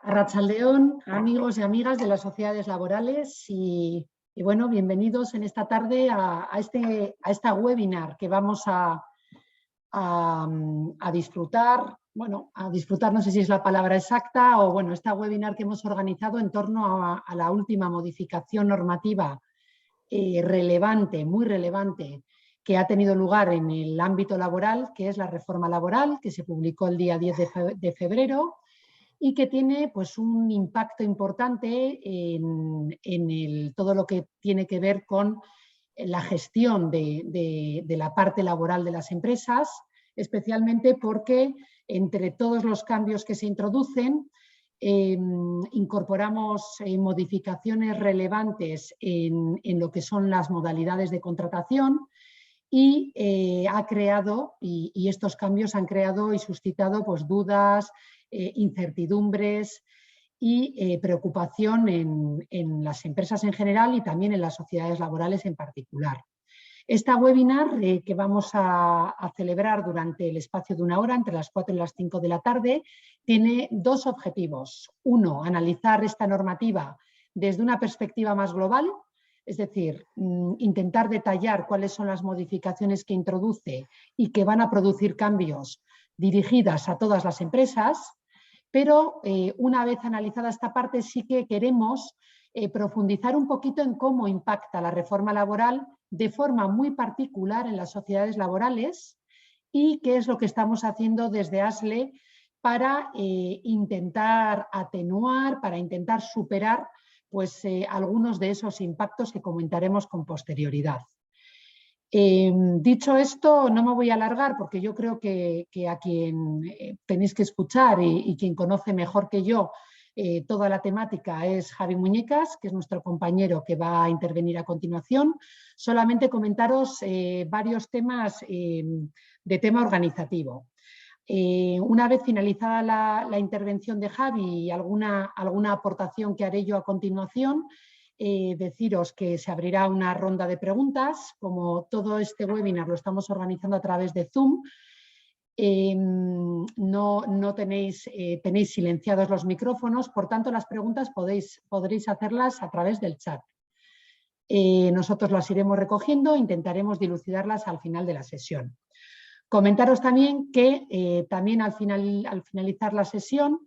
Arratsaldeón, amigos y amigas de las sociedades laborales y bueno, bienvenidos en esta tarde a esta webinar que vamos a disfrutar. Bueno, a disfrutar no sé si es la palabra exacta o bueno, esta webinar que hemos organizado en torno a la última modificación normativa relevante, muy relevante, que ha tenido lugar en el ámbito laboral, que es la reforma laboral, que se publicó el día 10 de febrero y que tiene pues, un impacto importante en todo lo que tiene que ver con la gestión de la parte laboral de las empresas, especialmente porque entre todos los cambios que se introducen, incorporamos modificaciones relevantes en lo que son las modalidades de contratación y y estos cambios han creado y suscitado pues, dudas, incertidumbres y preocupación en las empresas en general y también en las sociedades laborales en particular. Esta webinar que vamos a celebrar durante el espacio de una hora, entre las 4 y las 5 de la tarde, tiene dos objetivos. Uno, analizar esta normativa desde una perspectiva más global, es decir, intentar detallar cuáles son las modificaciones que introduce y que van a producir cambios dirigidas a todas las empresas, pero una vez analizada esta parte sí que queremos profundizar un poquito en cómo impacta la reforma laboral de forma muy particular en las sociedades laborales y qué es lo que estamos haciendo desde ASLE para intentar atenuar, para intentar superar pues, algunos de esos impactos que comentaremos con posterioridad. Dicho esto, no me voy a alargar porque yo creo que a quien tenéis que escuchar y quien conoce mejor que yo toda la temática es Javi Muñecas, que es nuestro compañero que va a intervenir a continuación. Solamente comentaros varios temas de tema organizativo. Una vez finalizada la intervención de Javi y alguna aportación que haré yo a continuación, deciros que se abrirá una ronda de preguntas. Como todo este webinar lo estamos organizando a través de Zoom, no tenéis silenciados los micrófonos, por tanto las preguntas podréis hacerlas a través del chat. Nosotros las iremos recogiendo, intentaremos dilucidarlas al final de la sesión. Comentaros también que también al finalizar la sesión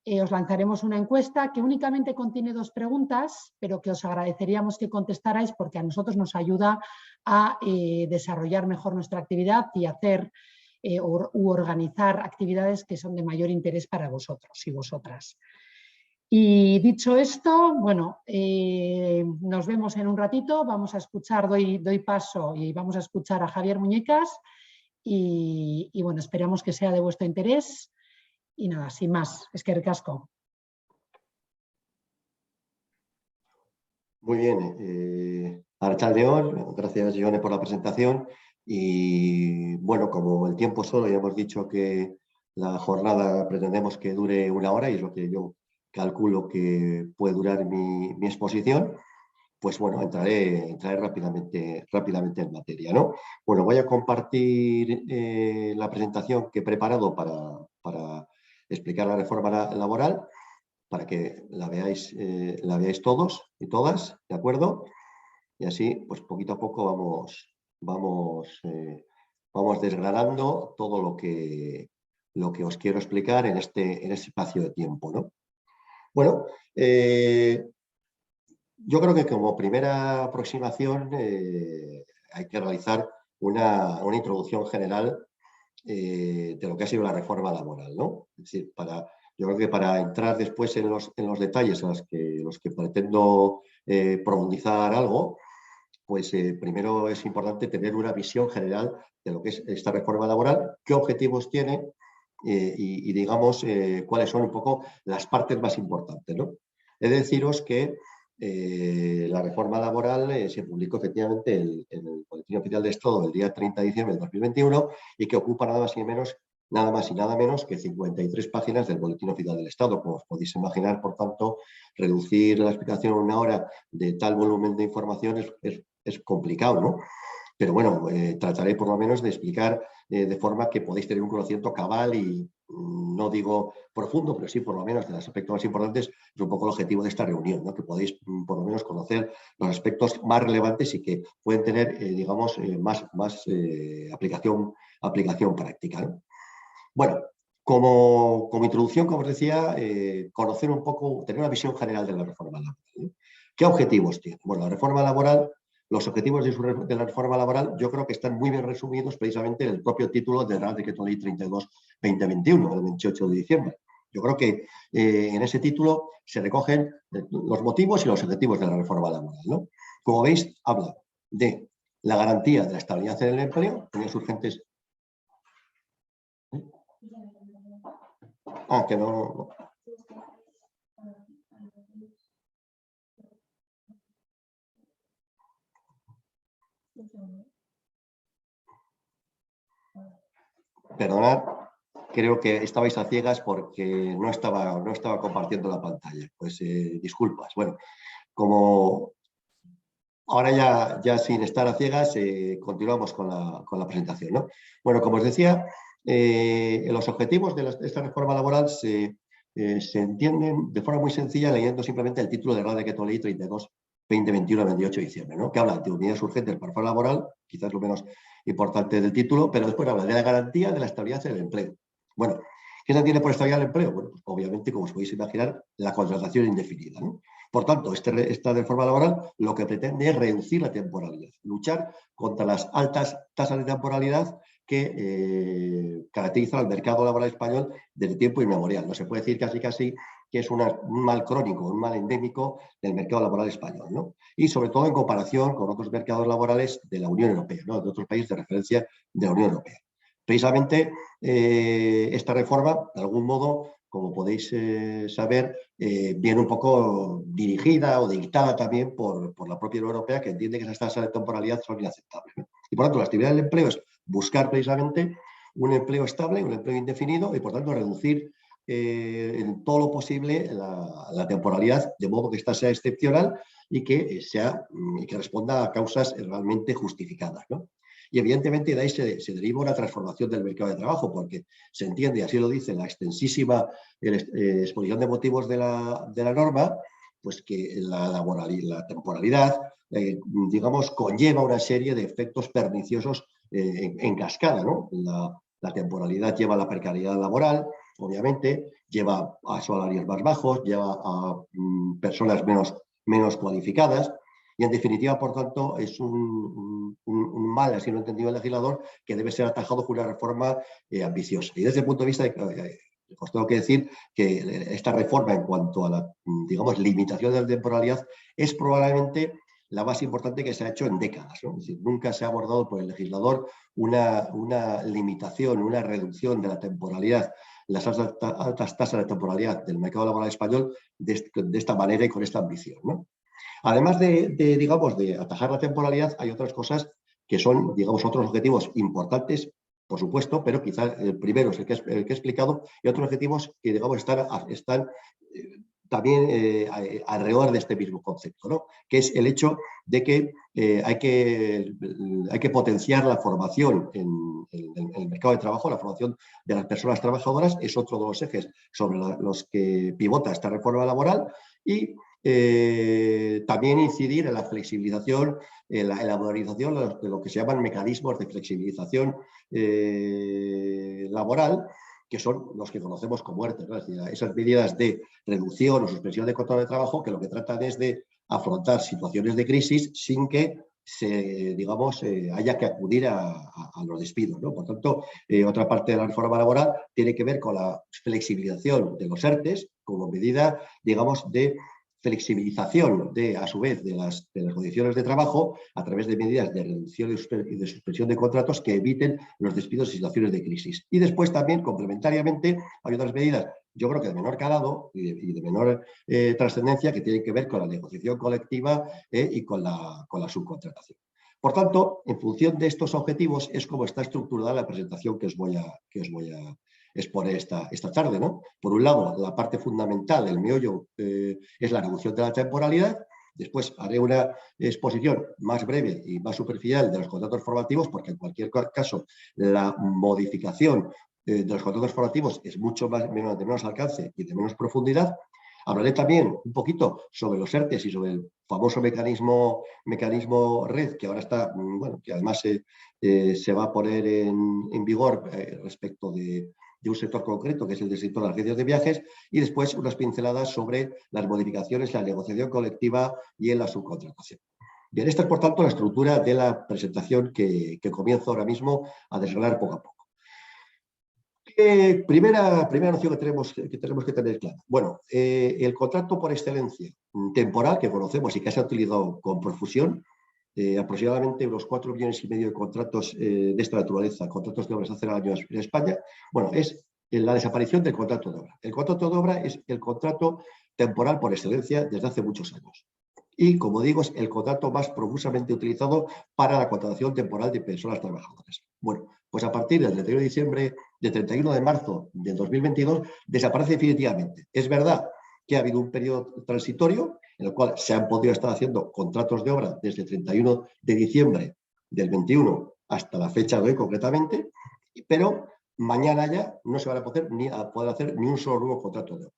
os lanzaremos una encuesta que únicamente contiene dos preguntas, pero que os agradeceríamos que contestarais porque a nosotros nos ayuda a desarrollar mejor nuestra actividad y hacer u organizar actividades que son de mayor interés para vosotros y vosotras. Y dicho esto, bueno, nos vemos en un ratito, vamos a escuchar, doy paso y vamos a escuchar a Javier Muñecas y bueno, esperamos que sea de vuestro interés. Y nada, sin más, eskerrik asko. Muy bien, arratsaldeón, gracias Jone por la presentación y bueno, como el tiempo solo, ya hemos dicho que la jornada pretendemos que dure una hora y es lo que yo calculo que puede durar mi exposición, pues bueno, entraré rápidamente en materia, ¿no? Bueno, voy a compartir la presentación que he preparado para explicar la reforma laboral, para que la veáis todos y todas, ¿de acuerdo? Y así, pues poquito a poco vamos desgranando todo lo que os quiero explicar en este espacio de tiempo, ¿no? Bueno, yo creo que como primera aproximación hay que realizar una introducción general de lo que ha sido la reforma laboral, ¿no? Es decir, yo creo que para entrar después en los detalles en los que pretendo profundizar algo, pues primero es importante tener una visión general de lo que es esta reforma laboral, qué objetivos tiene y digamos, cuáles son un poco las partes más importantes, ¿no? He de deciros que la reforma laboral se publicó efectivamente en el Boletín Oficial de Estado el día 30 de diciembre de 2021 y que ocupa nada más y nada menos que 53 páginas del Boletín Oficial del Estado. Como os podéis imaginar, por tanto, reducir la explicación a una hora de tal volumen de información es complicado, ¿no? Pero bueno, trataré por lo menos de explicar de forma que podáis tener un conocimiento cabal y no digo profundo, pero sí por lo menos de los aspectos más importantes, es un poco el objetivo de esta reunión, ¿no? Que podéis por lo menos conocer los aspectos más relevantes y que pueden tener, digamos, más aplicación práctica, ¿no? Bueno, como introducción, como os decía, conocer un poco, tener una visión general de la reforma laboral, ¿no? ¿Qué objetivos tiene? Bueno, la reforma laboral, los objetivos de la reforma laboral yo creo que están muy bien resumidos precisamente en el propio título del Real Decreto Ley 32/2021, del 28 de diciembre. Yo creo que en ese título se recogen los motivos y los objetivos de la reforma laboral, ¿no? Como veis, habla de la garantía de la estabilidad en el empleo, tareas urgentes. Que no. Perdonad, creo que estabais a ciegas porque no estaba compartiendo la pantalla. Pues disculpas. Bueno, como ahora ya sin estar a ciegas, continuamos con la presentación, ¿no? Bueno, como os decía, los objetivos de esta reforma laboral se entienden de forma muy sencilla leyendo simplemente el título del Real Decreto Ley 32/2021 del 28 de diciembre, ¿no? Que habla de unidades urgentes para la reforma laboral, quizás lo menos importante del título, pero después habla de la garantía de la estabilidad en el empleo. Bueno, ¿qué se entiende por estabilidad del empleo? Bueno, pues obviamente, como os podéis imaginar, la contratación indefinida, ¿no? Por tanto, esta reforma laboral lo que pretende es reducir la temporalidad, luchar contra las altas tasas de temporalidad que caracterizan al mercado laboral español desde tiempo inmemorial. No se puede decir casi que es un mal crónico, un mal endémico del mercado laboral español, ¿no? Y sobre todo en comparación con otros mercados laborales de la Unión Europea, ¿no? De otros países de referencia de la Unión Europea. Precisamente esta reforma, de algún modo, como podéis saber, viene un poco dirigida o dictada también por la propia Unión Europea, que entiende que esas tasas de temporalidad son inaceptables, ¿no? Y por tanto, la actividad del empleo es buscar precisamente un empleo estable, un empleo indefinido y por tanto reducir en todo lo posible la temporalidad, de modo que esta sea excepcional y que responda a causas realmente justificadas, ¿no? Y evidentemente de ahí se deriva una transformación del mercado de trabajo, porque se entiende, y así lo dice la extensísima exposición de motivos de la norma, pues que la temporalidad, digamos, conlleva una serie de efectos perniciosos en cascada, ¿no? La temporalidad lleva a la precariedad laboral, obviamente, lleva a salarios más bajos, lleva a personas menos cualificadas, y en definitiva, por tanto, es un mal, así lo ha entendido el legislador, que debe ser atajado con una reforma ambiciosa. Y desde el punto de vista os tengo que decir que esta reforma en cuanto a la, digamos, limitación de la temporalidad es probablemente la más importante que se ha hecho en décadas, ¿no? Es decir, nunca se ha abordado por el legislador una limitación, una reducción de la temporalidad, las altas tasas de temporalidad del mercado laboral español de esta manera y con esta ambición, ¿no? Además digamos, de atajar la temporalidad, hay otras cosas que son, digamos, otros objetivos importantes, por supuesto, pero quizás el primero es el que he explicado, y otros objetivos que, digamos, están también alrededor de este mismo concepto, ¿no? Que es el hecho de que hay que potenciar la formación en el mercado de trabajo, la formación de las personas trabajadoras, es otro de los ejes sobre los que pivota esta reforma laboral, y también incidir en la flexibilización, en la modernización de lo que se llaman mecanismos de flexibilización laboral, que son los que conocemos como ERTE, ¿no? Es decir, esas medidas de reducción o suspensión de contrato de trabajo que lo que tratan es de afrontar situaciones de crisis sin que digamos, haya que acudir a los despidos, ¿no? Por tanto, otra parte de la reforma laboral tiene que ver con la flexibilización de los ERTEs como medida, digamos, de flexibilización a su vez de las condiciones de trabajo a través de medidas de reducción y de suspensión de contratos que eviten los despidos en situaciones de crisis. Y después también, complementariamente, hay otras medidas, yo creo que de menor calado y de menor trascendencia, que tienen que ver con la negociación colectiva y con la subcontratación. Por tanto, en función de estos objetivos es como está estructurada la presentación que os voy a exponer esta tarde, ¿no? Por un lado, la parte fundamental, el meollo, es la reducción de la temporalidad. Después haré una exposición más breve y más superficial de los contratos formativos, porque en cualquier caso la modificación de los contratos formativos es mucho más, de menos alcance y de menos profundidad. Hablaré también un poquito sobre los ERTEs y sobre el famoso mecanismo red, que ahora está, bueno, que además se va a poner en vigor respecto de un sector concreto, que es el del sector de las agencias de viajes, y después unas pinceladas sobre las modificaciones, la negociación colectiva y en la subcontratación. Bien, esta es, por tanto, la estructura de la presentación que comienzo ahora mismo a desgranar poco a poco. Primera noción que tenemos que tener clara. Bueno, el contrato por excelencia temporal que conocemos y que se ha utilizado con profusión, aproximadamente unos 4,5 millones de contratos de esta naturaleza, contratos de obras hace años en España, bueno, es la desaparición del contrato de obra. El contrato de obra es el contrato temporal por excelencia desde hace muchos años. Y, como digo, es el contrato más profusamente utilizado para la contratación temporal de personas trabajadoras. Bueno, pues a partir del 31 de diciembre, del 31 de marzo del 2022, desaparece definitivamente. Es verdad que ha habido un periodo transitorio en el cual se han podido estar haciendo contratos de obra desde el 31 de diciembre del 21 hasta la fecha de hoy concretamente, pero mañana ya no se van a poder hacer ni un solo nuevo contrato de obra.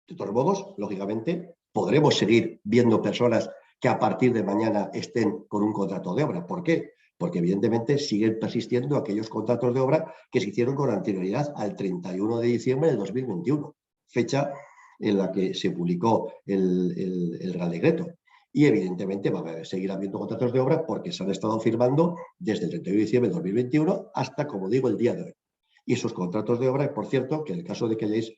De todos modos, lógicamente, podremos seguir viendo personas que a partir de mañana estén con un contrato de obra. ¿Por qué? Porque evidentemente siguen persistiendo aquellos contratos de obra que se hicieron con anterioridad al 31 de diciembre de 2021, fecha en la que se publicó el Real Decreto. Y evidentemente va a seguir habiendo contratos de obra porque se han estado firmando desde el 31 de diciembre de 2021 hasta, como digo, el día de hoy. Y esos contratos de obra, por cierto, que en el caso de que hayáis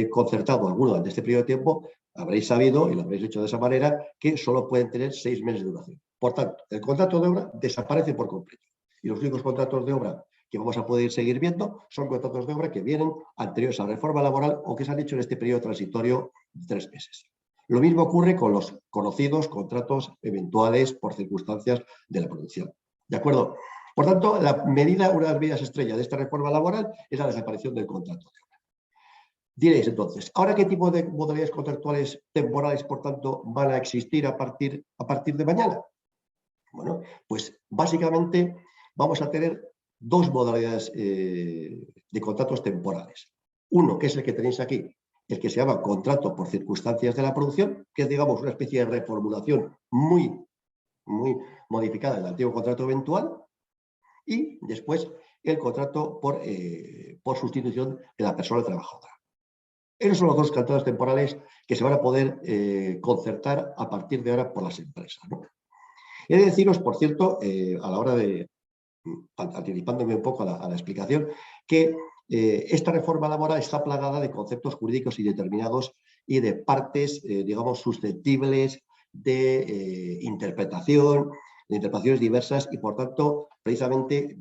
concertado alguno durante este periodo de tiempo, habréis sabido, y lo habréis hecho de esa manera, que solo pueden tener 6 meses de duración. Por tanto, el contrato de obra desaparece por completo. Y los únicos contratos de obra que vamos a poder seguir viendo son contratos de obra que vienen anteriores a la reforma laboral o que se han hecho en este periodo transitorio de 3 meses. Lo mismo ocurre con los conocidos contratos eventuales por circunstancias de la producción. ¿De acuerdo? Por tanto, una de las medidas estrella de esta reforma laboral es la desaparición del contrato de obra. Diréis entonces, ¿ahora qué tipo de modalidades contractuales temporales, por tanto, van a existir a partir de mañana? Bueno, pues básicamente vamos a tener dos modalidades de contratos temporales. Uno, que es el que tenéis aquí, el que se llama contrato por circunstancias de la producción, que es, digamos, una especie de reformulación muy modificada del antiguo contrato eventual. Y después el contrato por sustitución de la persona trabajadora. Esos son los dos contratos temporales que se van a poder concertar a partir de ahora por las empresas, ¿no? He de deciros, por cierto, a la hora de, anticipándome un poco a la explicación, que esta reforma laboral está plagada de conceptos jurídicos indeterminados y de partes, digamos, susceptibles de interpretaciones diversas y, por tanto, precisamente,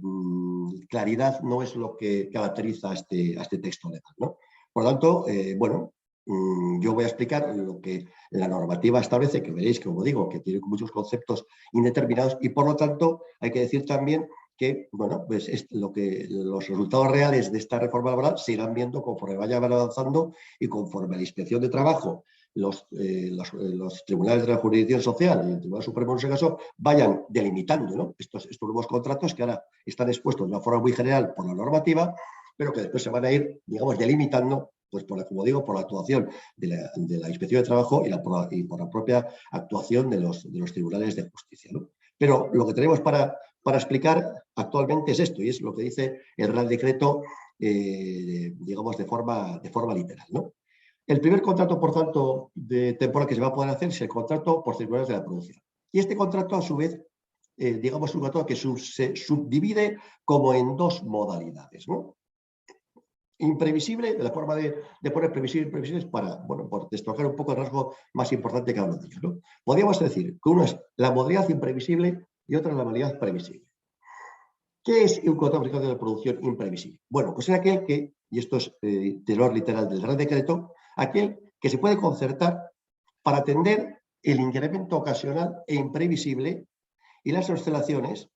claridad no es lo que caracteriza a este texto legal, ¿no? Por lo tanto, bueno, yo voy a explicar lo que la normativa establece, que veréis, como digo, que tiene muchos conceptos indeterminados y, por lo tanto, hay que decir también que, bueno, pues es lo que los resultados reales de esta reforma laboral se irán viendo conforme vayan avanzando y conforme la Inspección de Trabajo, los tribunales de la jurisdicción social y el Tribunal Supremo, en ese caso, vayan delimitando, ¿no? estos nuevos contratos que ahora están expuestos de una forma muy general por la normativa, pero que después se van a ir, digamos, delimitando, pues como digo, por la actuación de la Inspección de Trabajo y por la propia actuación de los tribunales de justicia, ¿no? Pero lo que tenemos para explicar actualmente es esto, y es lo que dice el Real Decreto, digamos, de forma literal, ¿no? El primer contrato, por tanto, de temporal que se va a poder hacer es el contrato por circunstancias de la producción. Y este contrato, a su vez, digamos, es un contrato que se subdivide como en dos modalidades, ¿no? Imprevisible, de la forma de poner previsible y imprevisibles para, bueno, por destrocar un poco el rasgo más importante que hablo de ellos, ¿no? Podríamos decir que uno es la modalidad imprevisible y otra es la modalidad previsible. ¿Qué es un contrato de la producción imprevisible? Bueno, pues es aquel que, y esto es tenor literal del Real Decreto, aquel que se puede concertar para atender el incremento ocasional e imprevisible y las oscilaciones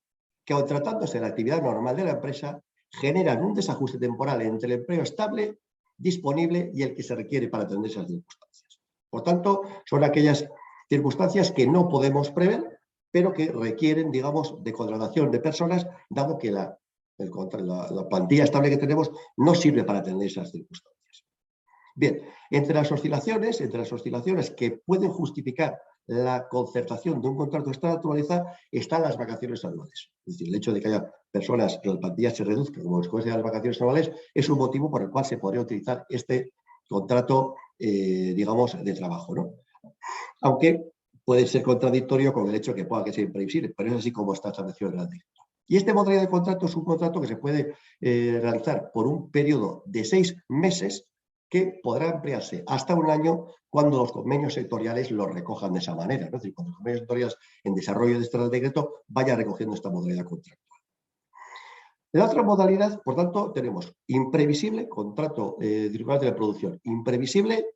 que, aun tratándose de la actividad normal de la empresa, generan un desajuste temporal entre el empleo estable, disponible y el que se requiere para atender esas circunstancias. Por tanto, son aquellas circunstancias que no podemos prever, pero que requieren, digamos, de contratación de personas, dado que la La plantilla estable que tenemos no sirve para atender esas circunstancias. Bien, entre las oscilaciones que pueden justificar la concertación de un contrato de esta naturaleza están las vacaciones anuales. Es decir, el hecho de que haya personas que la plantilla se reduzca como consecuencia de las vacaciones anuales es un motivo por el cual se podría utilizar este contrato, digamos, de trabajo, ¿no? Aunque puede ser contradictorio con el hecho de que pueda ser imprevisible, pero es así como está establecido en el decreto. Y este modelo de contrato es un contrato que se puede realizar por un periodo de 6 meses que podrá ampliarse hasta un año cuando los convenios sectoriales lo recojan de esa manera, ¿no? Es decir, cuando los convenios sectoriales en desarrollo de este Real Decreto vayan recogiendo esta modalidad contractual. La otra modalidad, por tanto, tenemos imprevisible, contrato circular de la producción, imprevisible,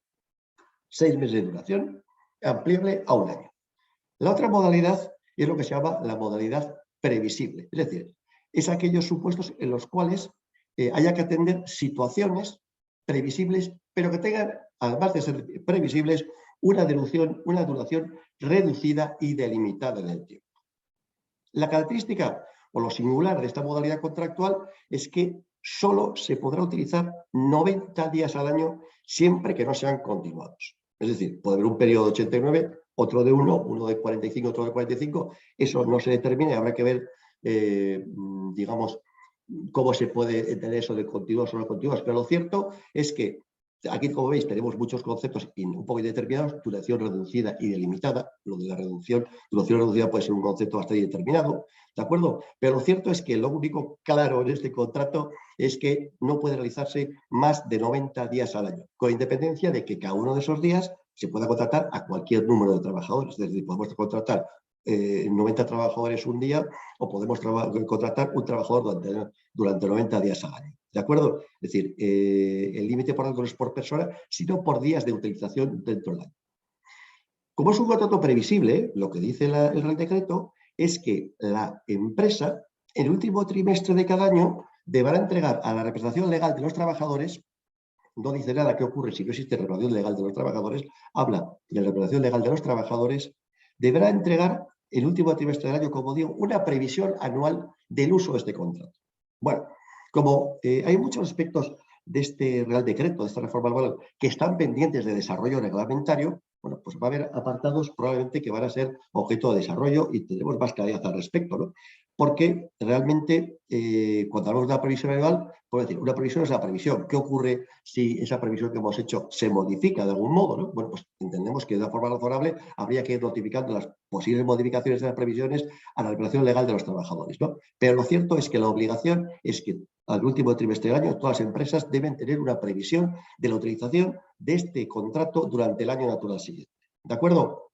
6 meses de duración, ampliable a un año. La otra modalidad es lo que se llama la modalidad previsible, es decir, es aquellos supuestos en los cuales haya que atender situaciones previsibles, pero que tengan, además de ser previsibles, una duración reducida y delimitada en el tiempo. La característica o lo singular de esta modalidad contractual es que solo se podrá utilizar 90 días al año siempre que no sean continuados. Es decir, puede haber un periodo de 89, otro de 1, uno de 45, otro de 45. Eso no se determina y habrá que ver, digamos, cómo se puede entender eso de continuos o no continuos. Pero lo cierto es que aquí, como veis, tenemos muchos conceptos un poco indeterminados, duración reducida y delimitada. Lo de la duración reducida puede ser un concepto bastante indeterminado, ¿de acuerdo? Pero lo cierto es que lo único claro en este contrato es que no puede realizarse más de 90 días al año, con independencia de que cada uno de esos días se pueda contratar a cualquier número de trabajadores. Es decir, podemos contratar 90 trabajadores un día o podemos contratar un trabajador durante 90 días al año. ¿De acuerdo? Es decir, el límite, por tanto, no es por persona, sino por días de utilización dentro del año. Como es un contrato previsible, lo que dice el Real Decreto es que la empresa, en el último trimestre de cada año, deberá entregar a la representación legal de los trabajadores. No dice nada qué ocurre si no existe representación legal de los trabajadores, habla de la representación legal de los trabajadores, deberá entregar el último trimestre del año, como digo, una previsión anual del uso de este contrato. Bueno, como hay muchos aspectos de este Real Decreto, de esta reforma laboral, que están pendientes de desarrollo reglamentario, bueno, pues va a haber apartados probablemente que van a ser objeto de desarrollo y tendremos más claridad al respecto, ¿no? Porque realmente, cuando hablamos de una previsión anual, puedo decir, una previsión es la previsión. ¿Qué ocurre si esa previsión que hemos hecho se modifica de algún modo, ¿no? Bueno, pues entendemos que de una forma razonable habría que ir notificando las posibles modificaciones de las previsiones a la regulación legal de los trabajadores, ¿no? Pero lo cierto es que la obligación es que al último trimestre del año todas las empresas deben tener una previsión de la utilización de este contrato durante el año natural siguiente. ¿De acuerdo?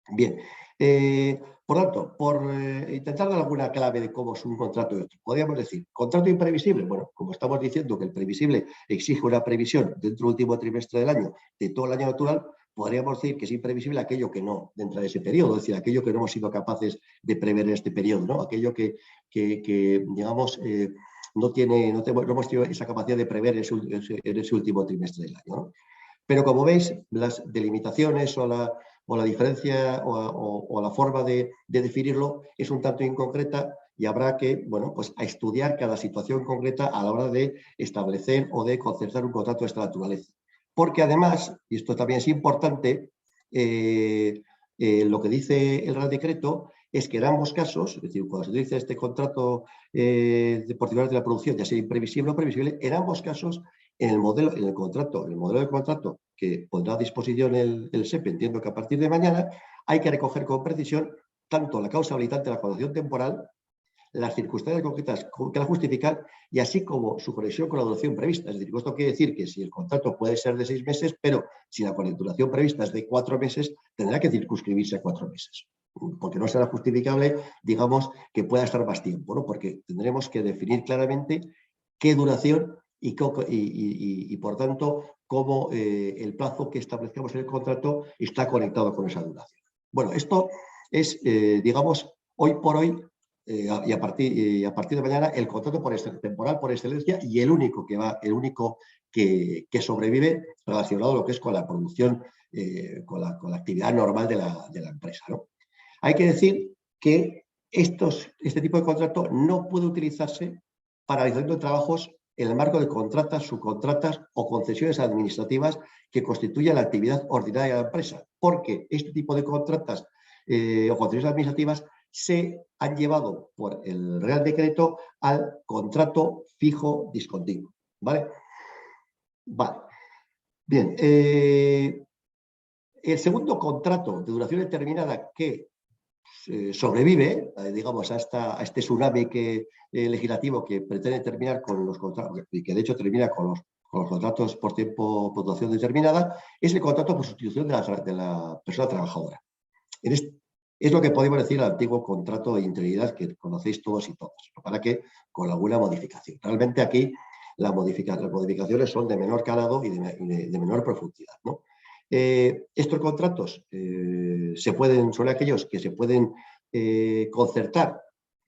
Bien. Por tanto, por intentar dar alguna clave de cómo es un contrato y otro, podríamos decir, contrato imprevisible. Bueno, como estamos diciendo que el previsible exige una previsión dentro del último trimestre del año, de todo el año natural, podríamos decir que es imprevisible aquello que no dentro de ese periodo, es decir, aquello que no hemos sido capaces de prever en este periodo, ¿no? Aquello que digamos, no hemos tenido esa capacidad de prever en ese último trimestre del año, ¿no? Pero como veis, las delimitaciones o la diferencia o la forma de definirlo es un tanto inconcreta y habrá que, bueno, pues a estudiar cada situación concreta a la hora de establecer o de concertar un contrato de esta naturaleza. Porque además, y esto también es importante, lo que dice el Real Decreto es que en ambos casos, es decir, cuando se utiliza este contrato por titular de la producción, ya sea imprevisible o previsible, en ambos casos, en el modelo de contrato que pondrá a disposición el SEPE, entiendo que a partir de mañana, hay que recoger con precisión tanto la causa habilitante de la condición temporal, las circunstancias concretas que la justifican y así como su conexión con la duración prevista. Es decir, esto quiere decir que si el contrato puede ser de 6 meses, pero si la duración prevista es de 4 meses, tendrá que circunscribirse a 4 meses. Porque no será justificable, digamos, que pueda estar más tiempo, ¿no? Porque tendremos que definir claramente qué duración y por tanto, cómo el plazo que establecemos en el contrato está conectado con esa duración. Bueno, esto es, digamos, hoy por hoy, y a partir de mañana, el contrato temporal por excelencia y el único que sobrevive relacionado a lo que es con la producción, con la actividad normal de la empresa, ¿no? Hay que decir que este tipo de contrato no puede utilizarse para realización de trabajos en el marco de contratas, subcontratas o concesiones administrativas que constituyan la actividad ordinaria de la empresa, porque este tipo de contratas o concesiones administrativas se han llevado por el Real Decreto al contrato fijo discontinuo. ¿Vale? Vale. Bien. El segundo contrato de duración determinada que sobrevive, digamos, a este tsunami legislativo que pretende terminar con los contratos, y que de hecho termina con los contratos por tiempo, por duración determinada, es el contrato por sustitución de la persona trabajadora. Es lo que podemos decir el antiguo contrato de interinidad que conocéis todos y todas, para que con alguna modificación. Realmente aquí las modificaciones son de menor calado y de menor profundidad, ¿no? Estos contratos son aquellos que se pueden concertar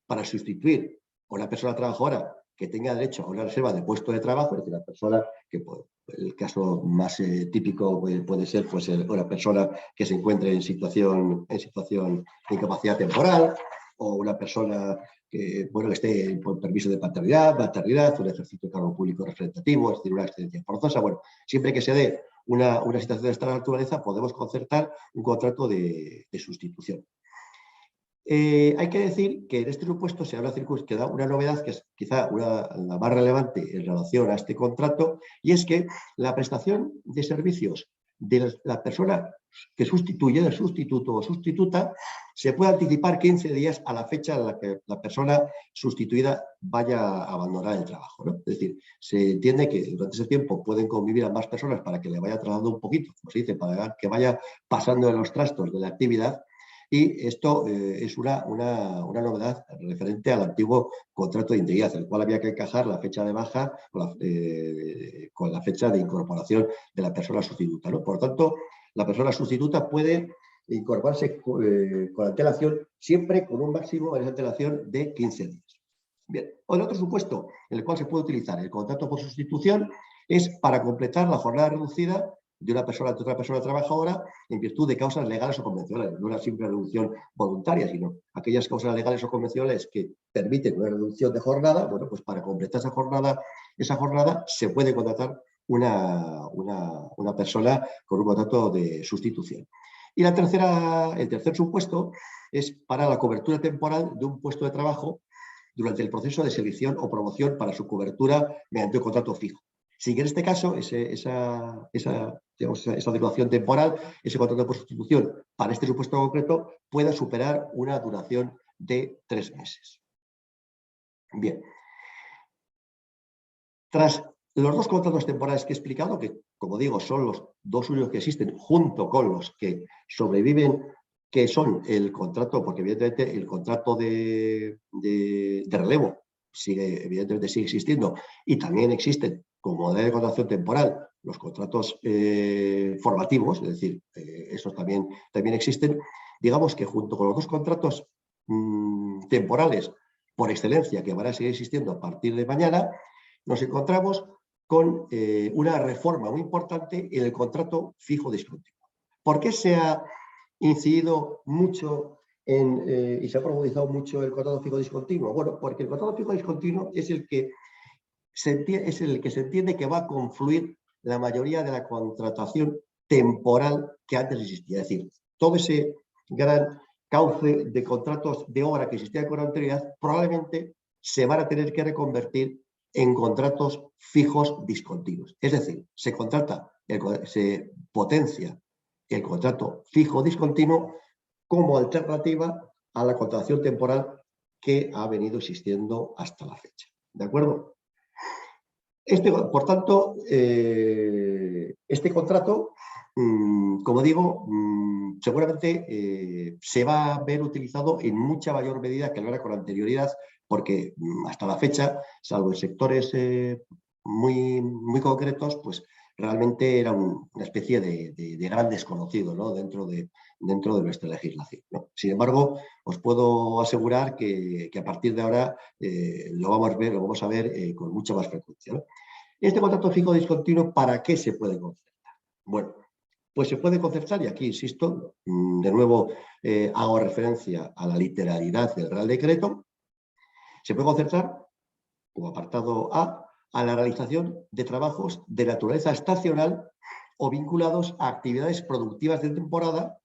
para sustituir a una persona trabajadora que tenga derecho a una reserva de puesto de trabajo, es decir, la persona que, el caso más típico puede ser pues, una persona que se encuentre en situación de incapacidad temporal, o una persona que esté por permiso de paternidad, maternidad, un ejercicio de cargo público representativo, es decir, una excedencia forzosa. Bueno, siempre que se dé una situación de esta naturaleza, podemos concertar un contrato de sustitución. Hay que decir que en este supuesto se habla que da una novedad que es quizá la más relevante en relación a este contrato, y es que la prestación de servicios de la persona que sustituye, del sustituto o sustituta, se puede anticipar 15 días a la fecha en la que la persona sustituida vaya a abandonar el trabajo, ¿no? Es decir, se entiende que durante ese tiempo pueden convivir ambas personas para que le vaya trasladando un poquito, como se dice, para que vaya pasando en los trastos de la actividad. Y esto es una novedad referente al antiguo contrato de integridad, en el cual había que encajar la fecha de baja con la fecha de incorporación de la persona sustituta, ¿no? Por lo tanto, la persona sustituta puede incorporarse con antelación, siempre con un máximo de antelación de 15 días. Bien, el otro supuesto en el cual se puede utilizar el contrato por sustitución es para completar la jornada reducida de una persona ante otra persona trabajadora en virtud de causas legales o convencionales. No una simple reducción voluntaria, sino aquellas causas legales o convencionales que permiten una reducción de jornada. Bueno, pues para completar esa jornada se puede contratar una persona con un contrato de sustitución. Y el tercer supuesto es para la cobertura temporal de un puesto de trabajo durante el proceso de selección o promoción para su cobertura mediante un contrato fijo. Si en este caso esa duración temporal, ese contrato por sustitución para este supuesto concreto pueda superar una duración de 3 meses. Bien. Tras los dos contratos temporales que he explicado, que como digo son los dos únicos que existen junto con los que sobreviven, que son el contrato, porque evidentemente el contrato de relevo evidentemente sigue existiendo, y también existen como modalidad de contratación temporal los contratos formativos, es decir, esos también existen. Digamos que junto con los dos contratos temporales por excelencia que van a seguir existiendo a partir de mañana, nos encontramos con una reforma muy importante en el contrato fijo discontinuo. ¿Por qué se ha incidido mucho y se ha profundizado mucho el contrato fijo discontinuo? Bueno, porque el contrato fijo discontinuo es el que se entiende que va a confluir la mayoría de la contratación temporal que antes existía. Es decir, todo ese gran cauce de contratos de obra que existía con anterioridad probablemente se van a tener que reconvertir en contratos fijos discontinuos. Es decir, se potencia el contrato fijo discontinuo como alternativa a la contratación temporal que ha venido existiendo hasta la fecha. ¿De acuerdo? Por tanto, este contrato, como digo, seguramente se va a ver utilizado en mucha mayor medida que lo era con anterioridad, porque hasta la fecha, salvo en sectores muy, muy concretos, pues realmente era una especie de gran desconocido, ¿no? dentro de nuestra legislación, ¿no? Sin embargo, os puedo asegurar que a partir de ahora lo vamos a ver con mucha más frecuencia, ¿no? Este contrato fijo discontinuo, ¿para qué se puede concertar? Bueno, pues se puede concertar, y aquí insisto, de nuevo hago referencia a la literalidad del Real Decreto, se puede concertar como apartado a la realización de trabajos de naturaleza estacional o vinculados a actividades productivas de temporada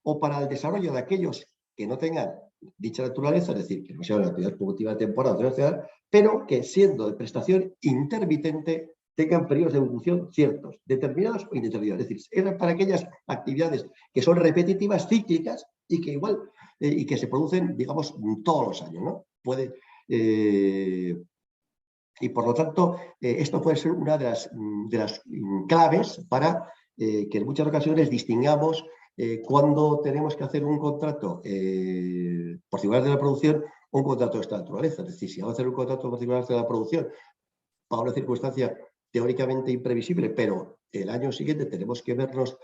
o para el desarrollo de aquellos que no tengan dicha naturaleza, es decir, que no sea una actividad productiva de temporada o nacional, pero que siendo de prestación intermitente tengan periodos de evolución ciertos, determinados o indeterminados. Es decir, eran para aquellas actividades que son repetitivas, cíclicas y que igual y que se producen, digamos, todos los años, ¿no? Y por lo tanto, esto puede ser una de las claves para que en muchas ocasiones distingamos cuando tenemos que hacer un contrato particular de la producción o un contrato de esta naturaleza. Es decir, si vamos a hacer un contrato particular de la producción para una circunstancia teóricamente imprevisible, pero el año siguiente tenemos que vernos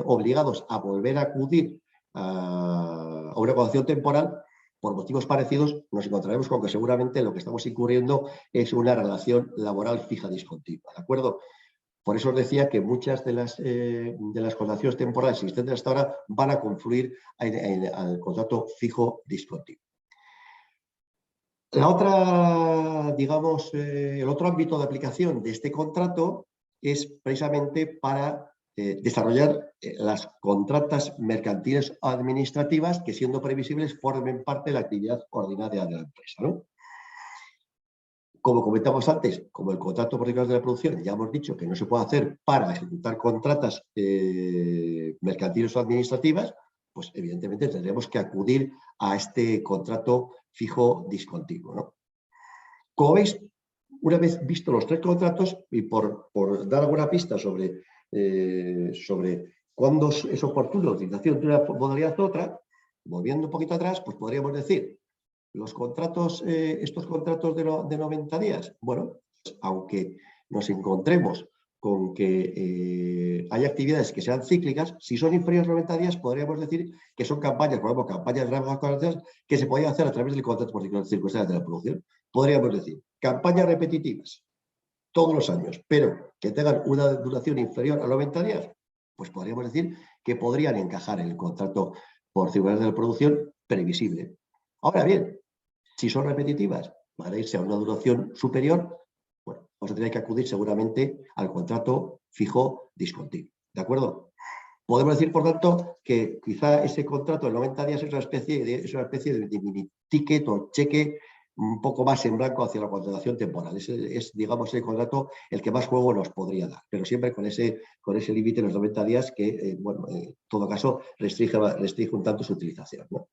obligados a volver a acudir a una evaluación temporal, por motivos parecidos, nos encontraremos con que seguramente lo que estamos incurriendo es una relación laboral fija discontinua, ¿de acuerdo? Por eso os decía que muchas de las contrataciones temporales existentes hasta ahora van a confluir al contrato fijo discontinuo. La otra, digamos, el otro ámbito de aplicación de este contrato es precisamente para desarrollar las contratas mercantiles o administrativas que, siendo previsibles, formen parte de la actividad ordinaria de la empresa, ¿no? Como comentamos antes, como el contrato particular de la producción, ya hemos dicho que no se puede hacer para ejecutar contratas mercantiles o administrativas, pues evidentemente tendremos que acudir a este contrato fijo discontinuo, ¿no? Como veis, una vez visto los tres contratos, y por dar alguna pista sobre cuándo es oportuno la utilización de una modalidad u otra, volviendo un poquito atrás, pues podríamos decir, los contratos, estos contratos de 90 días, bueno, pues, aunque nos encontremos con que hay actividades que sean cíclicas, si son inferiores a 90 días, podríamos decir que son campañas, por ejemplo, campañas de que se podían hacer a través del contrato particular de circunstancias de la producción. Podríamos decir, campañas repetitivas, todos los años, pero que tengan una duración inferior a 90 días, pues podríamos decir que podrían encajar en el contrato por circunstancias de la producción previsible. Ahora bien, si son repetitivas, para irse a una duración superior, bueno, vamos a tener que acudir seguramente al contrato fijo discontinuo. ¿De acuerdo? Podemos decir, por tanto, que quizá ese contrato de 90 días es una especie de mini ticket o cheque un poco más en blanco hacia la contratación temporal. Es, digamos, el contrato el que más juego nos podría dar, pero siempre con ese límite de los 90 días que, bueno, en todo caso, restringe un tanto su utilización, ¿no?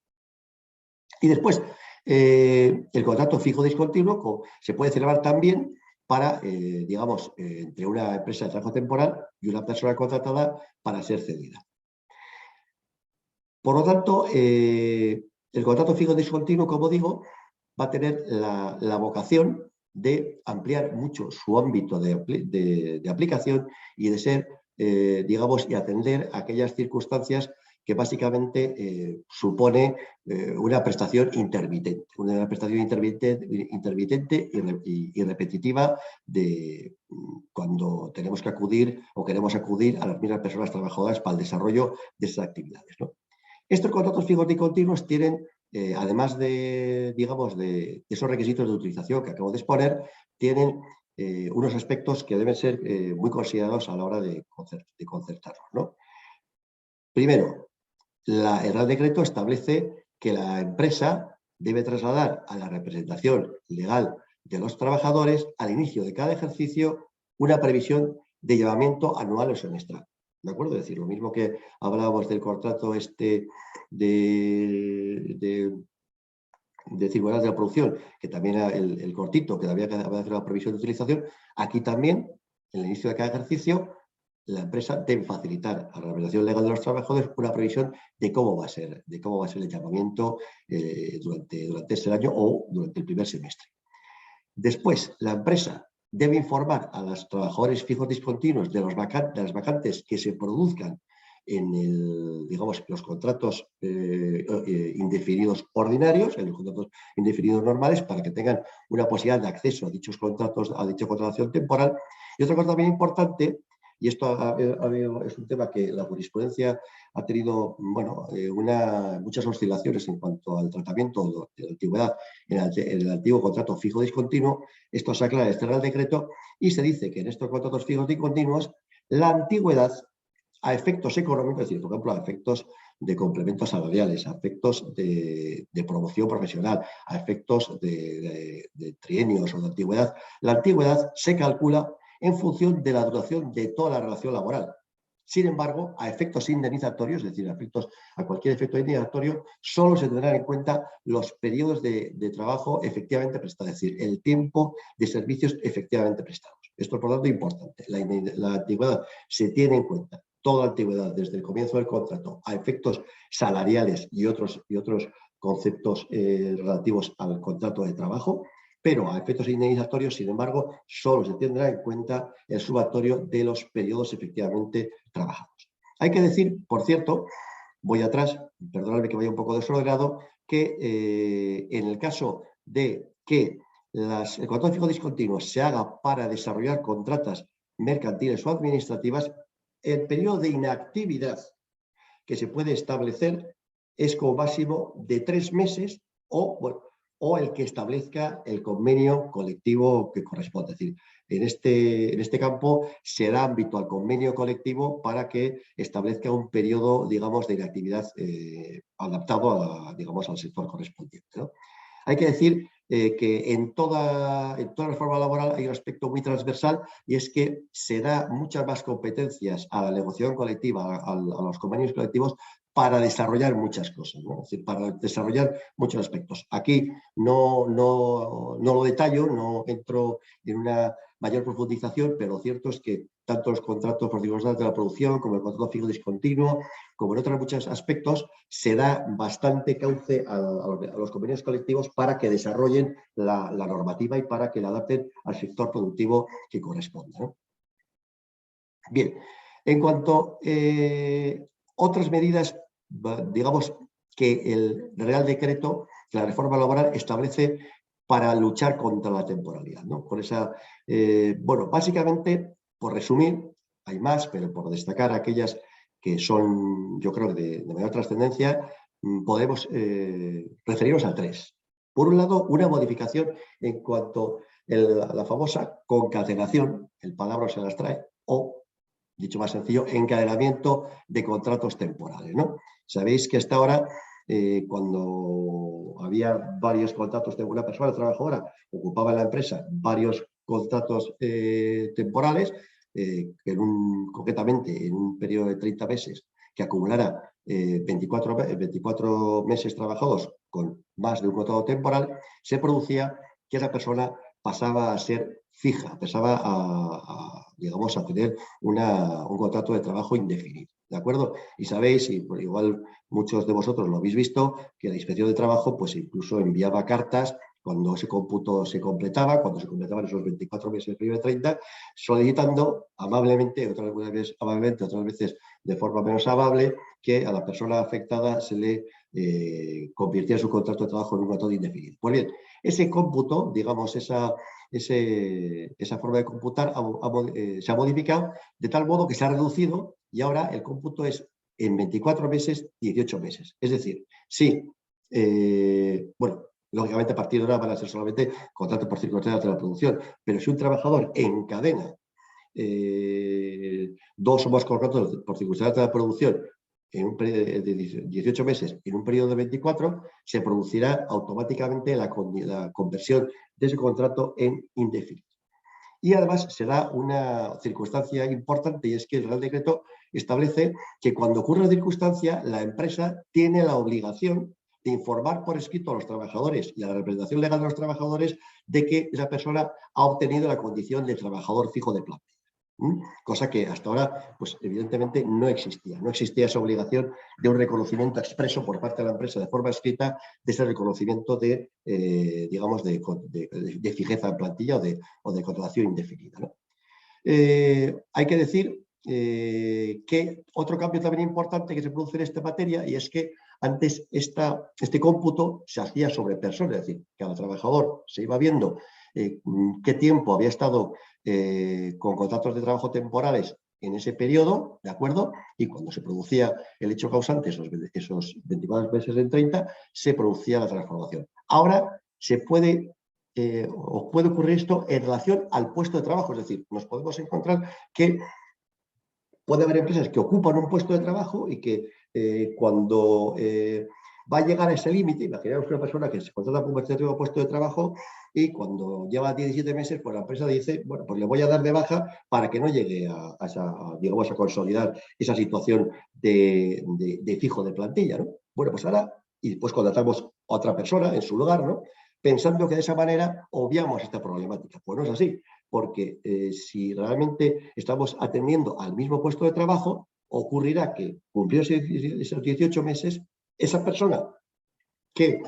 Y después, el contrato fijo discontinuo se puede celebrar también para, digamos, entre una empresa de trabajo temporal y una persona contratada para ser cedida. Por lo tanto, el contrato fijo discontinuo, como digo, va a tener la vocación de ampliar mucho su ámbito de aplicación y de ser, digamos, y atender a aquellas circunstancias que básicamente supone una prestación intermitente, y repetitiva de cuando tenemos que acudir o queremos acudir a las mismas personas trabajadoras para el desarrollo de esas actividades, ¿no? Estos contratos fijos discontinuos tienen, además de, digamos, de esos requisitos de utilización que acabo de exponer, tienen unos aspectos que deben ser muy considerados a la hora de concertarlos, ¿no? Primero, el Real Decreto establece que la empresa debe trasladar a la representación legal de los trabajadores al inicio de cada ejercicio una previsión de llevamiento anual o semestral. ¿De acuerdo? Es decir, lo mismo que hablábamos del contrato de circunstancias de la producción, que también era el cortito, que había que hacer la previsión de utilización, aquí también, en el inicio de cada ejercicio, la empresa debe facilitar a la representación legal de los trabajadores una previsión de cómo va a ser el llamamiento durante ese año o durante el primer semestre. Después, la empresa debe informar a los trabajadores fijos discontinuos de las vacantes que se produzcan en digamos, los contratos indefinidos ordinarios, en los contratos indefinidos normales, para que tengan una posibilidad de acceso a dichos contratos, a dicha contratación temporal. Y otra cosa también importante y esto es un tema que la jurisprudencia ha tenido, bueno, muchas oscilaciones en cuanto al tratamiento de la antigüedad en el antiguo contrato fijo discontinuo. Esto se aclara en este Real Decreto y se dice que en estos contratos fijos discontinuos la antigüedad a efectos económicos, es decir, por ejemplo, a efectos de complementos salariales, a efectos de promoción profesional, a efectos de trienios o de antigüedad, la antigüedad se calcula en función de la duración de toda la relación laboral. Sin embargo, a efectos indemnizatorios, es decir, a cualquier efecto indemnizatorio, solo se tendrán en cuenta los periodos de trabajo efectivamente prestados, es decir, el tiempo de servicios efectivamente prestados. Esto es, por lo tanto, importante. La antigüedad se tiene en cuenta, toda la antigüedad desde el comienzo del contrato, a efectos salariales y otros conceptos relativos al contrato de trabajo, pero a efectos indemnizatorios, sin embargo, solo se tendrá en cuenta el sumatorio de los periodos efectivamente trabajados. Hay que decir, por cierto, voy atrás, perdonadme que vaya un poco desordenado, que en el caso de que el contrato fijo discontinuo se haga para desarrollar contratas mercantiles o administrativas, el periodo de inactividad que se puede establecer es como máximo de 3 meses o el que establezca el convenio colectivo que corresponde. Es decir, en este campo se da ámbito al convenio colectivo para que establezca un periodo, digamos, de inactividad adaptado digamos, al sector correspondiente, ¿no? Hay que decir que en toda reforma laboral hay un aspecto muy transversal y es que se da muchas más competencias a la negociación colectiva, a los convenios colectivos, para desarrollar muchas cosas, ¿no? Es decir, para desarrollar muchos aspectos. Aquí no lo detallo, no entro en una mayor profundización, pero lo cierto es que tanto los contratos por circunstancias de la producción como el contrato fijo discontinuo, como en otros muchos aspectos, se da bastante cauce a los convenios colectivos para que desarrollen la normativa y para que la adapten al sector productivo que corresponda, ¿no? Bien, en cuanto a otras medidas, digamos, que el Real Decreto, la reforma laboral, establece para luchar contra la temporalidad, ¿no? Con esa, bueno, básicamente, por resumir, hay más, pero por destacar aquellas que son, yo creo, de mayor trascendencia, podemos referirnos a 3. Por un lado, una modificación en cuanto a la famosa concatenación, el palabra se las trae, o, dicho más sencillo, encadenamiento de contratos temporales, ¿no? Sabéis que hasta ahora, cuando había varios contratos de una persona trabajadora, ocupaba en la empresa varios contratos temporales, concretamente en un periodo de 30 meses, que acumulara 24 meses trabajados con más de un contrato temporal, se producía que esa persona pasaba a ser fija, pasaba digamos, a tener un contrato de trabajo indefinido, ¿de acuerdo? Y sabéis, y igual muchos de vosotros lo habéis visto, que la Inspección de Trabajo pues incluso enviaba cartas cuando ese cómputo se completaba, cuando se completaban esos 24 meses de 30, solicitando amablemente, otras veces de forma menos amable, que a la persona afectada se le convirtiera su contrato de trabajo en un contrato indefinido. Pues bien, ese cómputo, digamos, esa forma de computar se ha modificado de tal modo que se ha reducido y ahora el cómputo es en 24 meses, 18 meses. Es decir, sí, bueno, lógicamente a partir de ahora van a ser solamente contratos por circunstancias de la producción, pero si un trabajador encadena 2 o más contratos por circunstancias de la producción en un periodo de 18 meses, en un periodo de 24, se producirá automáticamente la conversión de ese contrato en indefinido. Y además se da una circunstancia importante y es que el Real Decreto establece que cuando ocurre una circunstancia, la empresa tiene la obligación de informar por escrito a los trabajadores y a la representación legal de los trabajadores de que esa persona ha obtenido la condición de trabajador fijo de plantilla. Cosa que hasta ahora, pues evidentemente no existía. No existía esa obligación de un reconocimiento expreso por parte de la empresa de forma escrita de ese reconocimiento digamos, de fijeza en plantilla o de contratación indefinida, ¿no? Hay que decir que otro cambio también importante que se produce en esta materia y es que antes este cómputo se hacía sobre persona, es decir, cada trabajador se iba viendo qué tiempo había estado con contratos de trabajo temporales en ese periodo, ¿de acuerdo? Y cuando se producía el hecho causante, esos 24 meses en 30, se producía la transformación. Ahora se puede, o puede ocurrir esto en relación al puesto de trabajo, es decir, nos podemos encontrar que puede haber empresas que ocupan un puesto de trabajo y que cuando va a llegar a ese límite, imaginaos una persona que se contrata por un puesto de trabajo y cuando lleva 17 meses, pues la empresa dice, bueno, pues le voy a dar de baja para que no llegue digamos, a consolidar esa situación de fijo de plantilla, ¿no? Bueno, pues ahora, y después contratamos a otra persona en su lugar, ¿no? Pensando que de esa manera obviamos esta problemática. Pues no es así, porque si realmente estamos atendiendo al mismo puesto de trabajo, ocurrirá que cumplidos esos 18 meses, esa persona que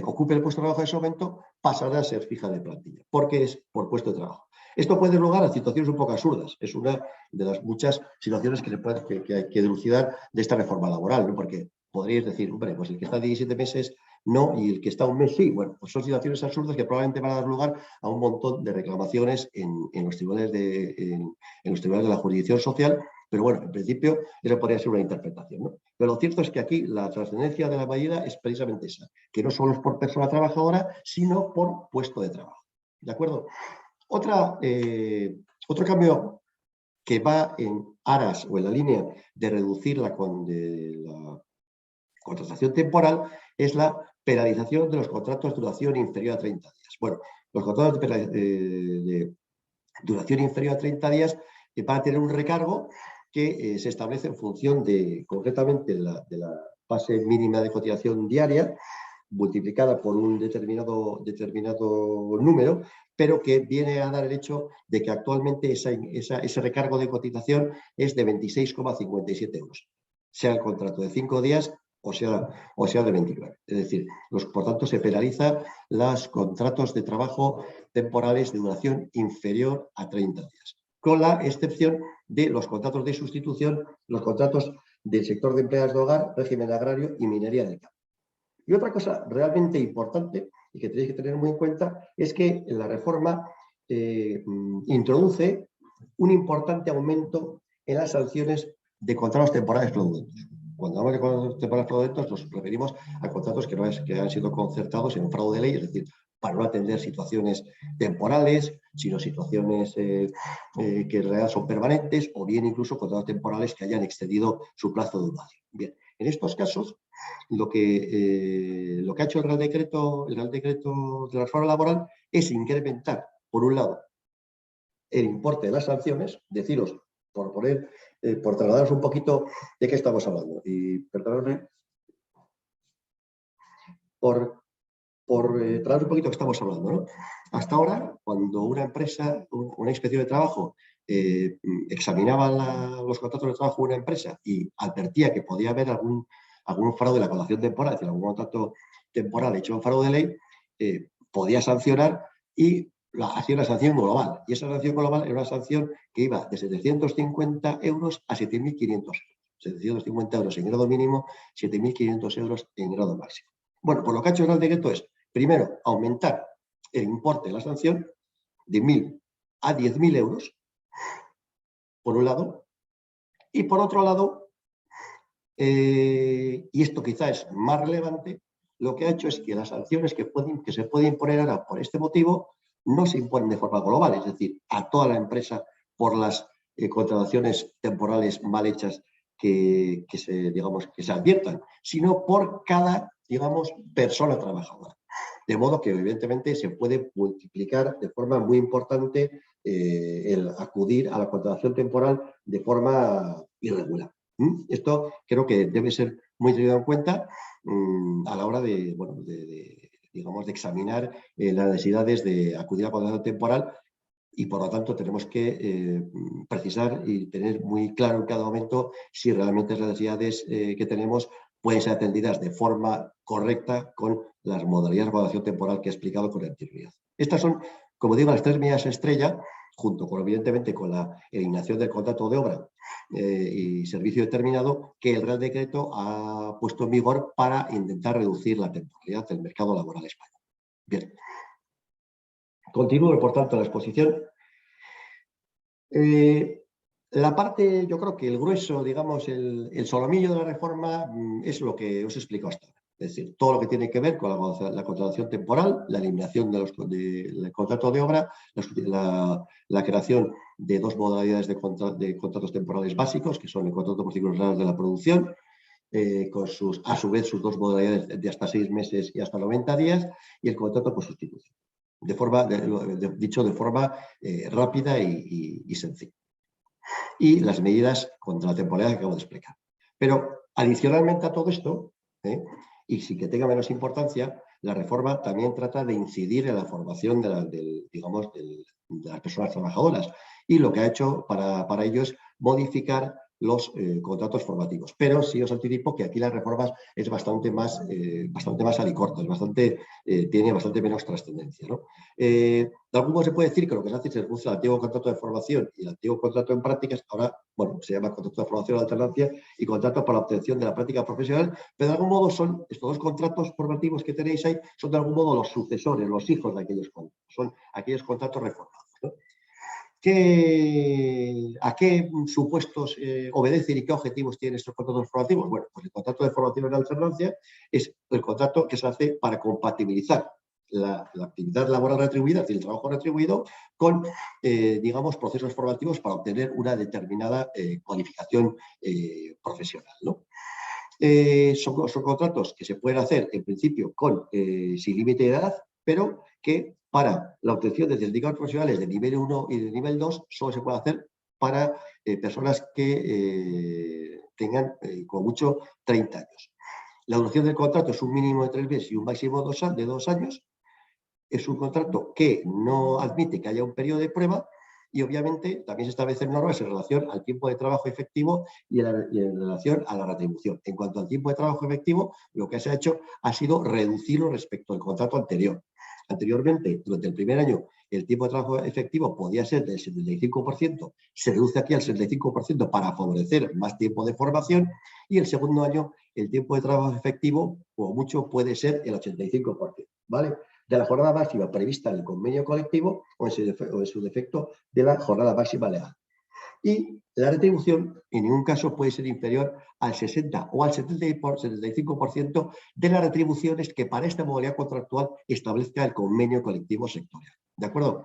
ocupe el puesto de trabajo en ese momento pasará a ser fija de plantilla, porque es por puesto de trabajo. Esto puede dar lugar a situaciones un poco absurdas. Es una de las muchas situaciones que hay que dilucidar de esta reforma laboral, ¿no? Porque podríais decir, hombre, pues el que está 17 meses no, y el que está un mes sí. Bueno, pues son situaciones absurdas que probablemente van a dar lugar a un montón de reclamaciones en los tribunales en los tribunales de la jurisdicción social, pero bueno, en principio esa podría ser una interpretación, ¿no? Pero lo cierto es que aquí la trascendencia de la medida es precisamente esa, que no solo es por persona trabajadora, sino por puesto de trabajo. ¿De acuerdo? Otro cambio que va en aras o en la línea de reducir la contratación temporal es la penalización de los contratos de duración inferior a 30 días. Bueno, los contratos de duración inferior a 30 días van a tener un recargo que se establece en función concretamente, de la base mínima de cotización diaria, multiplicada por un determinado número, pero que viene a dar el hecho de que actualmente ese recargo de cotización es de 26,57 euros, sea el contrato de 5 días o sea de 29. Es decir, por tanto, se penaliza los contratos de trabajo temporales de duración inferior a 30 días, con la excepción de los contratos de sustitución, los contratos del sector de empleadas de hogar, régimen agrario y minería del campo. Y otra cosa realmente importante y que tenéis que tener muy en cuenta es que la reforma introduce un importante aumento en las sanciones de contratos temporales fraudulentos. Cuando hablamos de contratos temporales fraudulentos nos referimos a contratos que han sido concertados en un fraude de ley, es decir, para no atender situaciones temporales, sino situaciones que en realidad son permanentes, o bien incluso contratos temporales que hayan excedido su plazo de duración. Bien, en estos casos, lo que ha hecho el Real Decreto de la reforma laboral es incrementar, por un lado, el importe de las sanciones, deciros, por trasladaros un poquito de qué estamos hablando. Y perdonadme, por trasladaros un poquito de qué estamos hablando, ¿no? Hasta ahora, cuando una empresa, una inspección de trabajo, examinaba los contratos de trabajo de una empresa y advertía que podía haber algún fraude de la contratación temporal, es decir, algún contrato temporal hecho en fraude de ley, podía sancionar y hacía una sanción global. Y esa sanción global era una sanción que iba de 750 euros a 7.500 euros. 750 euros en grado mínimo, 7.500 euros en grado máximo. Bueno, pues lo que ha hecho el Real Decreto es, primero, aumentar el importe de la sanción de 1.000 a 10.000 euros, por un lado, y por otro lado, y esto quizá es más relevante, lo que ha hecho es que las sanciones que se pueden imponer ahora por este motivo no se imponen de forma global, es decir, a toda la empresa por las contrataciones temporales mal hechas que se adviertan, sino por cada, persona trabajadora. De modo que, evidentemente, se puede multiplicar de forma muy importante el acudir a la contratación temporal de forma irregular. Esto creo que debe ser muy tenido en cuenta a la hora de examinar las necesidades de acudir a la contratación temporal, y por lo tanto tenemos que precisar y tener muy claro en cada momento si realmente las necesidades que tenemos pueden ser atendidas de forma correcta con las modalidades de contratación temporal que he explicado con anterioridad. Estas son, como digo, las tres medidas estrella, junto con, evidentemente, con la eliminación del contrato de obra y servicio determinado, que el Real Decreto ha puesto en vigor para intentar reducir la temporalidad del mercado laboral español. Bien. Continúo, por tanto, la exposición. La parte, yo creo que el grueso, digamos, el solomillo de la reforma es lo que os he explicado hasta ahora. Es decir, todo lo que tiene que ver con la contratación temporal, la eliminación del contrato de obra, la creación de dos modalidades de contratos temporales básicos, que son el contrato por ciclos largos de la producción, con a su vez sus dos modalidades de hasta 6 meses y hasta 90 días, y el contrato por sustitución. Dicho de forma rápida y sencilla. Y las medidas contra la temporalidad que acabo de explicar. Pero adicionalmente a todo esto, y sin que tenga menos importancia, la reforma también trata de incidir en la formación de las personas trabajadoras. Y lo que ha hecho para ello es modificar los contratos formativos. Pero sí os anticipo que aquí las reformas es bastante más alicorto, tiene bastante menos trascendencia, ¿no? De algún modo se puede decir que lo que se hace es que se reduce el antiguo contrato de formación y el antiguo contrato en prácticas. Ahora, bueno, se llama contrato de formación de alternancia y contrato para la obtención de la práctica profesional, pero de algún modo son estos dos contratos formativos que tenéis ahí, son de algún modo los sucesores, los hijos de aquellos contratos, son aquellos contratos reformados, ¿no? ¿A qué supuestos obedecen y qué objetivos tienen estos contratos formativos? Bueno, pues el contrato de formación en alternancia es el contrato que se hace para compatibilizar la actividad laboral retribuida y el trabajo retribuido con, digamos, procesos formativos para obtener una determinada cualificación profesional, ¿no? Son contratos que se pueden hacer en principio sin límite de edad, pero que para la obtención de certificados profesionales de nivel 1 y de nivel 2 solo se puede hacer para personas que tengan como mucho 30 años. La duración del contrato es un mínimo de 3 meses y un máximo de 2 años. Es un contrato que no admite que haya un periodo de prueba y obviamente también se establecen normas en relación al tiempo de trabajo efectivo y en relación a la retribución. En cuanto al tiempo de trabajo efectivo, lo que se ha hecho ha sido reducirlo respecto al contrato anterior. Anteriormente, durante el primer año, el tiempo de trabajo efectivo podía ser del 75%, se reduce aquí al 75% para favorecer más tiempo de formación, y el segundo año el tiempo de trabajo efectivo, como mucho, puede ser el 85%, ¿vale? De la jornada máxima prevista en el convenio colectivo o en su defecto de la jornada máxima legal. Y la retribución en ningún caso puede ser inferior al 60 o al 75% de las retribuciones que para esta modalidad contractual establezca el convenio colectivo sectorial. ¿De acuerdo?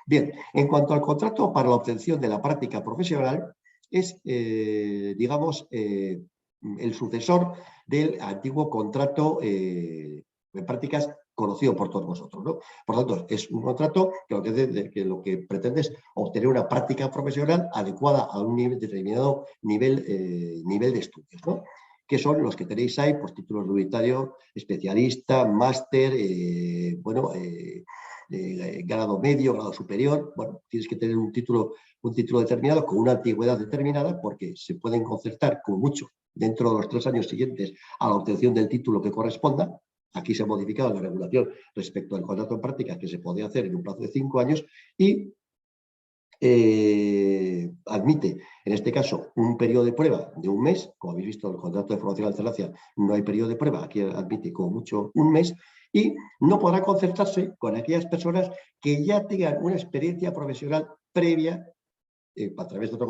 Bien, en cuanto al contrato para la obtención de la práctica profesional, es, digamos, el sucesor del antiguo contrato de prácticas conocido por todos vosotros, ¿no? Por tanto, es un contrato que lo que pretende es obtener una práctica profesional adecuada a un determinado nivel de estudios, ¿no? Que son los que tenéis ahí, pues títulos de unitario, especialista, máster, grado medio, grado superior. Bueno, tienes que tener un título determinado con una antigüedad determinada, porque se pueden concertar como mucho dentro de los 3 años siguientes a la obtención del título que corresponda. Aquí se ha modificado la regulación respecto al contrato en prácticas, que se podía hacer en un plazo de 5 años y admite, en este caso, un periodo de prueba de 1 mes. Como habéis visto, el contrato de formación de alternancia no hay periodo de prueba, aquí admite como mucho 1 mes, y no podrá concertarse con aquellas personas que ya tengan una experiencia profesional previa a través de otro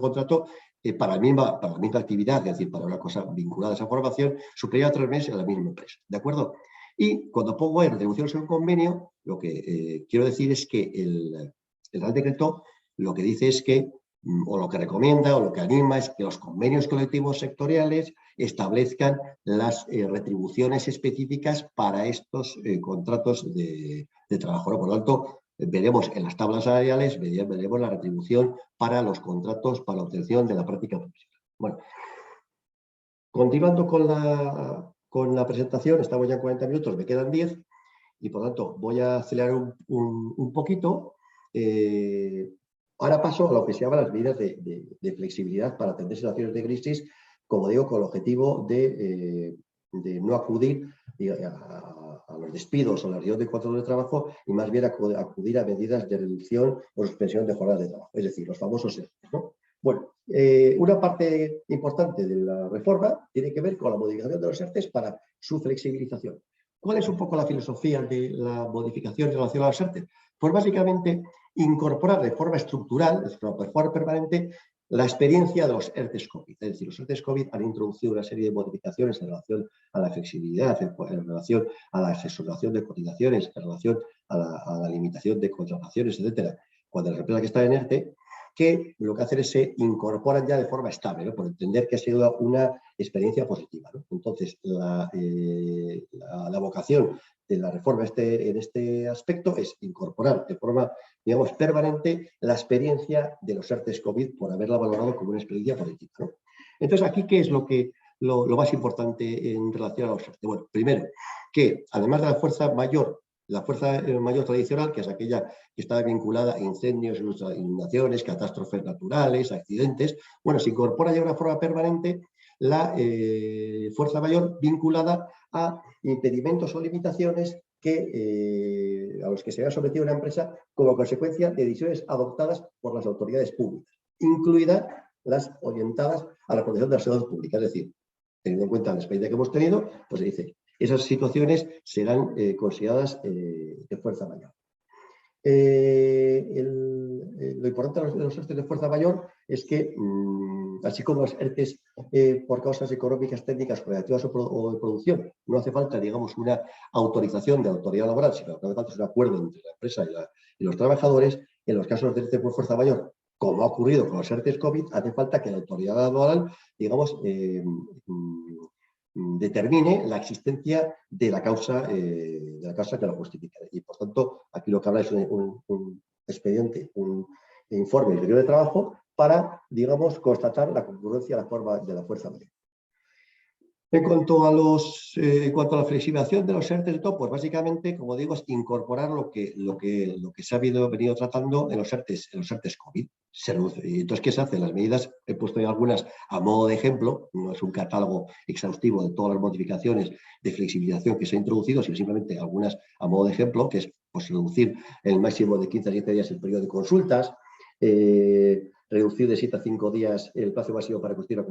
contrato para la misma actividad, es decir, para una cosa vinculada a esa formación, superior a 3 meses en la misma empresa. ¿De acuerdo? Y cuando pongo en retribución sobre un convenio, lo que quiero decir es que el Real Decreto lo que dice es que, o lo que recomienda, o lo que anima, es que los convenios colectivos sectoriales establezcan las retribuciones específicas para estos contratos de trabajo, ¿no? Por lo tanto, veremos en las tablas salariales, veremos la retribución para los contratos para la obtención de la práctica profesional. Bueno, continuando con la presentación, estamos ya en 40 minutos, me quedan 10, y por lo tanto voy a acelerar un poquito. Ahora paso a lo que se llama las medidas de flexibilidad para atender situaciones de crisis, como digo, con el objetivo de no acudir a los despidos o la reducción de contratos de trabajo, y más bien acudir a medidas de reducción o suspensión de jornadas de trabajo, es decir, los famosos ERTE, ¿no? Bueno, una parte importante de la reforma tiene que ver con la modificación de los ERTE para su flexibilización. ¿Cuál es un poco la filosofía de la modificación en relación a los ERTE? Pues básicamente incorporar de forma estructural, de forma permanente, la experiencia de los ERTEs COVID. Es decir, los ERTEs COVID han introducido una serie de modificaciones en relación a la flexibilidad, en relación a la exoneración de cotizaciones, en relación a la limitación de contrataciones, etcétera, cuando las empresas que están en ERTE, que lo que hacen es se incorporan ya de forma estable, ¿no? Por entender que ha sido una experiencia positiva, ¿no? Entonces, la vocación de la reforma en este aspecto es incorporar de forma, digamos, permanente la experiencia de los ERTEs COVID por haberla valorado como una experiencia positiva, ¿no? Entonces, aquí, ¿qué es lo más importante en relación a los ERTE? Bueno, primero, que además de la fuerza mayor tradicional, que es aquella que está vinculada a incendios, inundaciones, catástrofes naturales, accidentes, bueno, se incorpora ya de una forma permanente la fuerza mayor vinculada a impedimentos o limitaciones a los que se ha sometido una empresa como consecuencia de decisiones adoptadas por las autoridades públicas, incluidas las orientadas a la protección de la salud pública. Es decir, teniendo en cuenta la experiencia que hemos tenido, pues se dice, esas situaciones serán consideradas de fuerza mayor. Lo importante de los ERTEs de fuerza mayor es que, así como los ERTEs por causas económicas, técnicas, operativas o de producción, no hace falta, digamos, una autorización de la autoridad laboral, sino que hace falta un acuerdo entre la empresa y los trabajadores. En los casos de ERTE por fuerza mayor, como ha ocurrido con los ERTEs COVID, hace falta que la autoridad laboral, digamos, determine la existencia de la causa que lo justifica. Y, por tanto, aquí lo que habla es un expediente, un informe del periodo de trabajo para, digamos, constatar la concurrencia de la fuerza mayor. En cuanto a la flexibilización de los ERTEs de todo, pues básicamente, como digo, es incorporar lo que se ha venido tratando en los ERTEs COVID. Entonces, ¿qué se hace? Las medidas, he puesto ya algunas a modo de ejemplo, no es un catálogo exhaustivo de todas las modificaciones de flexibilización que se ha introducido, sino simplemente algunas a modo de ejemplo, que es pues, reducir el máximo de 15 a 7 días el periodo de consultas, reducir de 7 a 5 días el plazo máximo para constituir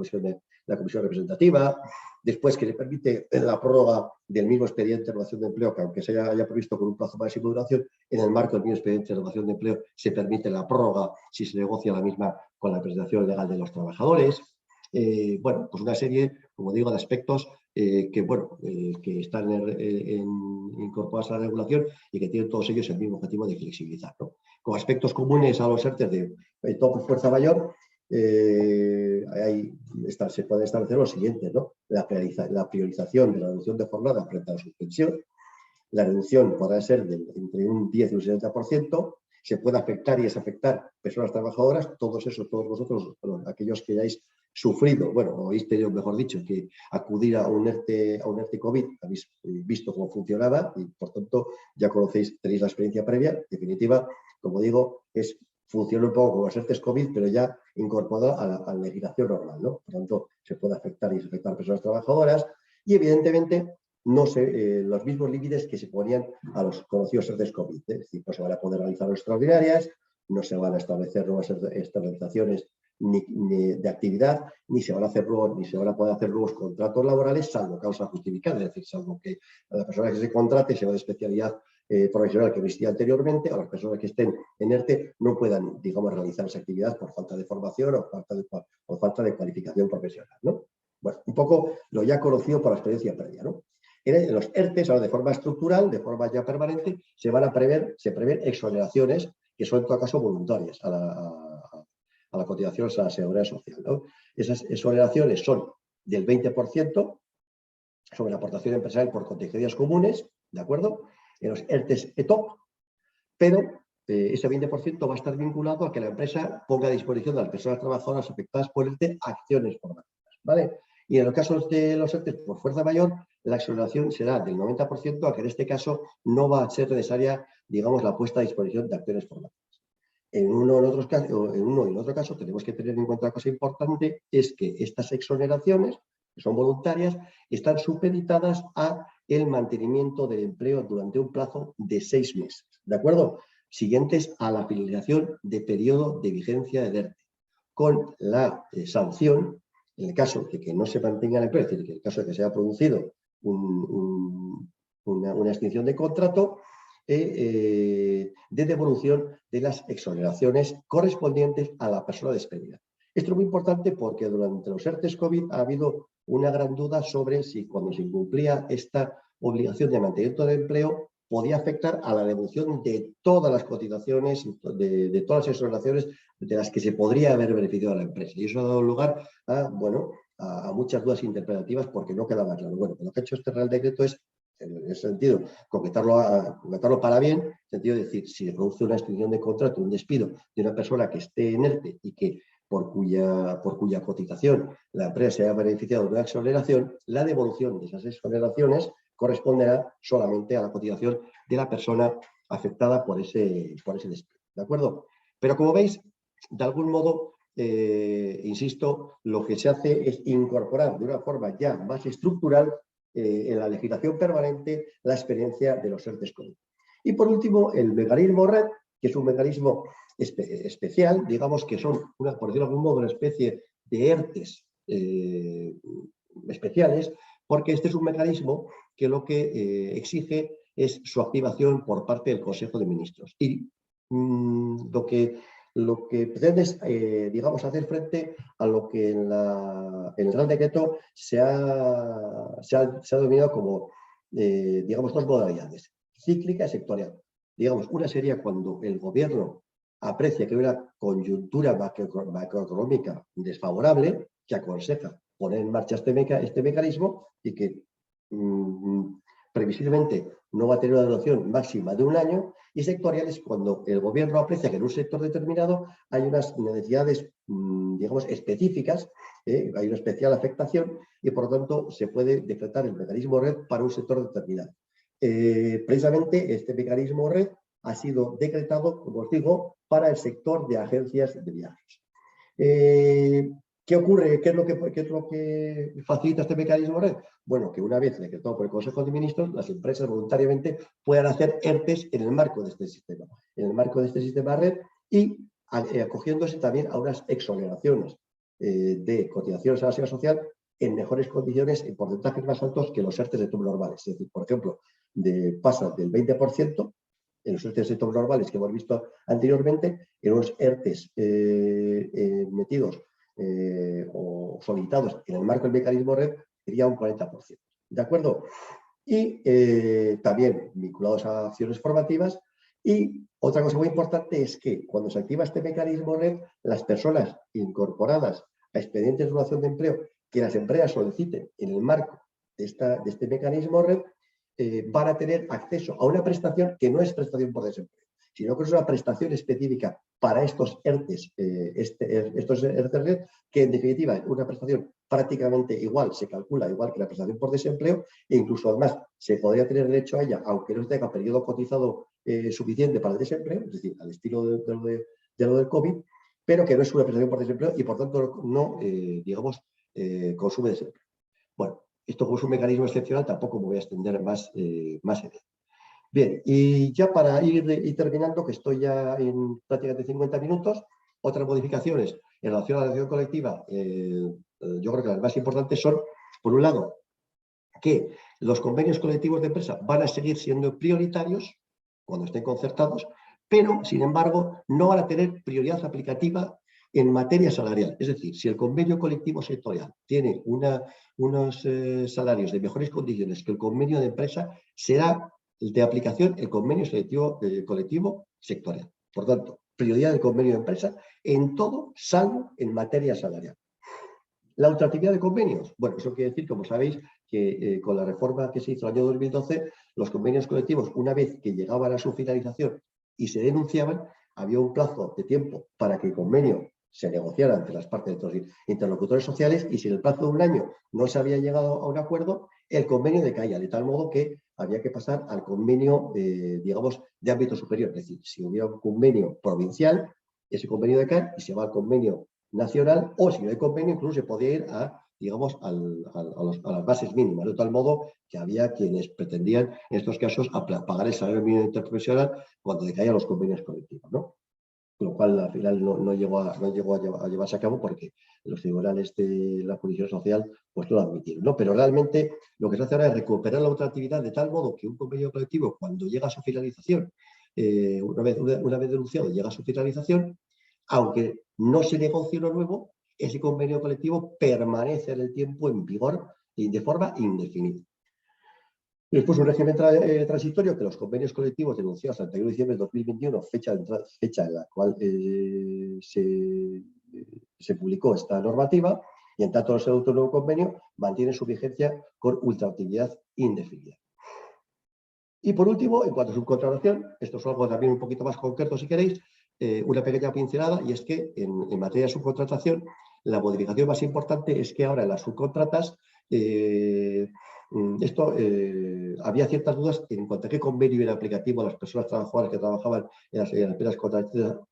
la comisión representativa, después que le permite la prórroga del mismo expediente de regulación de empleo, que aunque se haya previsto con un plazo máximo de duración, en el marco del mismo expediente de regulación de empleo se permite la prórroga si se negocia la misma con la representación legal de los trabajadores. Bueno, pues una serie, como digo, de aspectos que están incorporados a la regulación y que tienen todos ellos el mismo objetivo de flexibilizar, ¿no? Con aspectos comunes a los ERTEs de top fuerza mayor, se puede establecer lo siguiente, ¿no? La priorización de la reducción de jornada frente a la suspensión. La reducción podrá ser entre un 10 y un 70%. Se puede afectar y desafectar personas trabajadoras. Todos vosotros, aquellos que hayáis sufrido, bueno, oíste tenido, mejor dicho, que acudir a un ERTE COVID, habéis visto cómo funcionaba y, por tanto, ya tenéis la experiencia previa. En definitiva, como digo, funciona un poco como los ERTEs COVID, pero ya incorporado a la legislación normal, ¿no? Por tanto, se puede afectar y desafectar a personas trabajadoras y, evidentemente, los mismos límites que se ponían a los conocidos ERTEs COVID. Es decir, no se van a poder realizar extraordinarias, no se van a establecer nuevas externalizaciones de actividad, ni se van a poder hacer nuevos contratos laborales, salvo causa justificada, es decir, salvo que a la persona que se contrate sea de especialidad profesional que existía anteriormente, o las personas que estén en ERTE no puedan, digamos, realizar esa actividad por falta de formación o falta de cualificación profesional, ¿no? Bueno, un poco lo ya conocido por la experiencia previa, ¿no? En los ERTEs, ahora de forma estructural, de forma ya permanente, se prevén exoneraciones que son en todo caso voluntarias a la cotización a la seguridad social, ¿no? Esas exoneraciones son del 20% sobre la aportación empresarial por contingencias comunes, ¿de acuerdo? En los ERTEs ETOP, pero ese 20% va a estar vinculado a que la empresa ponga a disposición de las personas trabajadoras afectadas por ERTE acciones formativas, ¿vale? Y en los casos de los ERTEs por fuerza mayor, la exoneración será del 90%, aunque en este caso no va a ser necesaria, digamos, la puesta a disposición de acciones formativas. En uno y en otro caso tenemos que tener en cuenta una cosa importante, es que estas exoneraciones, que son voluntarias, están supeditadas a el mantenimiento del empleo durante un plazo de 6 meses, ¿de acuerdo? Siguientes a la finalización de periodo de vigencia del ERTE, con la sanción, en el caso de que no se mantenga el empleo, es decir, que en el caso de que se haya producido una extinción de contrato, de devolución de las exoneraciones correspondientes a la persona despedida. Esto es muy importante porque durante los ERTES COVID ha habido una gran duda sobre si cuando se incumplía esta obligación de mantenimiento de empleo podía afectar a la devolución de todas las cotizaciones, de todas las exoneraciones de las que se podría haber beneficiado a la empresa. Y eso ha dado lugar a, bueno, a muchas dudas interpretativas porque no quedaba claro. Bueno, lo que ha hecho este Real Decreto es, en ese sentido, concretarlo para bien, en el sentido de decir, si se produce una extinción de contrato, un despido de una persona que esté en ERTE y que por cuya cotización la empresa se haya beneficiado de una exoneración, la devolución de esas exoneraciones corresponderá solamente a la cotización de la persona afectada por ese despido. ¿De acuerdo? Pero como veis, de algún modo, insisto, lo que se hace es incorporar de una forma ya más estructural en la legislación permanente la experiencia de los ERTES COVID. Y por último, el mecanismo RED, que es un mecanismo especial, digamos que son, por decirlo de algún modo, una especie de ERTES especiales, porque este es un mecanismo que lo que exige es su activación por parte del Consejo de Ministros. Y lo que pretende es, digamos, hacer frente a lo que en el Real Decreto se ha denominado como, digamos, dos modalidades, cíclica y sectorial. Digamos, una sería cuando el gobierno aprecia que hay una coyuntura macroeconómica desfavorable, que aconseja poner en marcha este mecanismo y que previsiblemente no va a tener una duración máxima de un año, y sectorial es cuando el gobierno aprecia que en un sector determinado hay unas necesidades, digamos, específicas, hay una especial afectación y por lo tanto se puede decretar el mecanismo RED para un sector determinado. Precisamente este mecanismo RED ha sido decretado, como os digo, para el sector de agencias de viajes. ¿Qué ocurre? ¿Qué es lo que facilita este mecanismo RED? Bueno, que una vez decretado por el Consejo de Ministros, las empresas voluntariamente puedan hacer ERTES en el marco de este sistema, RED, y acogiéndose también a unas exoneraciones de cotizaciones a la seguridad social en mejores condiciones, en porcentajes más altos que los ERTES de top normales. Es decir, por ejemplo, pasa del 20% en los ERTES de top normales que hemos visto anteriormente, en unos ERTES metidos o solicitados en el marco del mecanismo RED, sería un 40%. ¿De acuerdo? Y también vinculados a acciones formativas. Y otra cosa muy importante es que cuando se activa este mecanismo RED, las personas incorporadas a expedientes de regulación de empleo que las empresas soliciten en el marco de este mecanismo RED, van a tener acceso a una prestación que no es prestación por desempleo, sino que es una prestación específica para estos ERTES, estos ERTES, que en definitiva es una prestación prácticamente igual, se calcula igual que la prestación por desempleo, e incluso además se podría tener derecho a ella, aunque no tenga periodo cotizado suficiente para el desempleo, es decir, al estilo de lo del COVID, pero que no es una prestación por desempleo y por tanto no, digamos, consume desempleo. Bueno, esto como es un mecanismo excepcional, tampoco me voy a extender más en él. Bien, y ya para ir terminando, que estoy ya en prácticamente 50 minutos, otras modificaciones en relación a la acción colectiva, yo creo que las más importantes son, por un lado, que los convenios colectivos de empresa van a seguir siendo prioritarios cuando estén concertados, pero, sin embargo, no van a tener prioridad aplicativa en materia salarial. Es decir, si el convenio colectivo sectorial tiene unos salarios de mejores condiciones que el convenio de empresa, será de aplicación el convenio colectivo sectorial. Por tanto, prioridad del convenio de empresa en todo, salvo en materia salarial. La ultraactividad de convenios. Bueno, eso quiere decir, como sabéis, que con la reforma que se hizo el año 2012, los convenios colectivos, una vez que llegaban a su finalización y se denunciaban, había un plazo de tiempo para que el convenio se negociara entre las partes de los interlocutores sociales, y si en el plazo de un año no se había llegado a un acuerdo, el convenio decaía, de tal modo que había que pasar al convenio, digamos, de ámbito superior. Es decir, si hubiera un convenio provincial, ese convenio decae y se va al convenio nacional, o si no hay convenio, incluso se podía ir a, digamos, a las bases mínimas, de tal modo que había quienes pretendían, en estos casos, pagar el salario mínimo interprofesional cuando decaían los convenios colectivos, ¿no? lo cual al final no llegó a llevarse a cabo porque los tribunales de la jurisdicción social pues no lo admitieron, ¿no? Pero realmente lo que se hace ahora es recuperar la ultraactividad de tal modo que un convenio colectivo, cuando llega a su finalización, una vez denunciado, llega a su finalización, aunque no se negocie uno nuevo, ese convenio colectivo permanece en el tiempo en vigor y de forma indefinida. Después, un régimen transitorio que los convenios colectivos denunciados hasta el 31 de diciembre de 2021, fecha en la cual se publicó esta normativa, y en tanto no se adopta un nuevo convenio, mantiene su vigencia con ultraactividad indefinida. Y por último, en cuanto a subcontratación, esto es algo también un poquito más concreto si queréis, una pequeña pincelada, y es que en materia de subcontratación, la modificación más importante es que ahora en las subcontratas, había ciertas dudas en cuanto a qué convenio era aplicativo a las personas trabajadoras que trabajaban en las empresas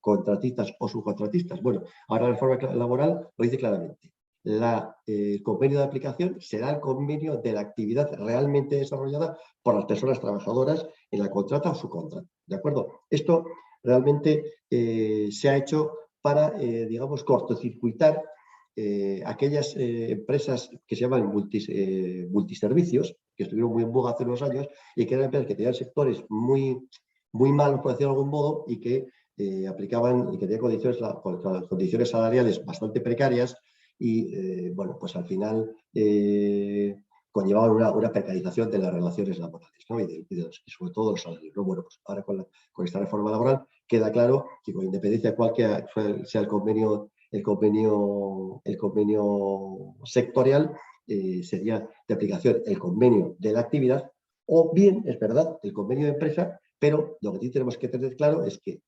contratistas o subcontratistas. Bueno, ahora la reforma laboral lo dice claramente. El convenio de aplicación será el convenio de la actividad realmente desarrollada por las personas trabajadoras en la contrata o subcontrata. ¿De acuerdo? Esto realmente se ha hecho para, digamos, cortocircuitar aquellas empresas que se llaman multiservicios, que estuvieron muy en boga hace unos años y que eran empresas que tenían sectores muy malos, por decirlo de algún modo, y que aplicaban y que tenían condiciones salariales bastante precarias y, bueno, pues al final conllevaban una precarización de las relaciones laborales, ¿no? y sobre todo los salarios, ¿no? Bueno, pues ahora con esta reforma laboral queda claro que con independencia de cuál sea el convenio sectorial, sería de aplicación el convenio de la actividad, o bien, es verdad, el convenio de empresa, pero lo que sí tenemos que tener claro es que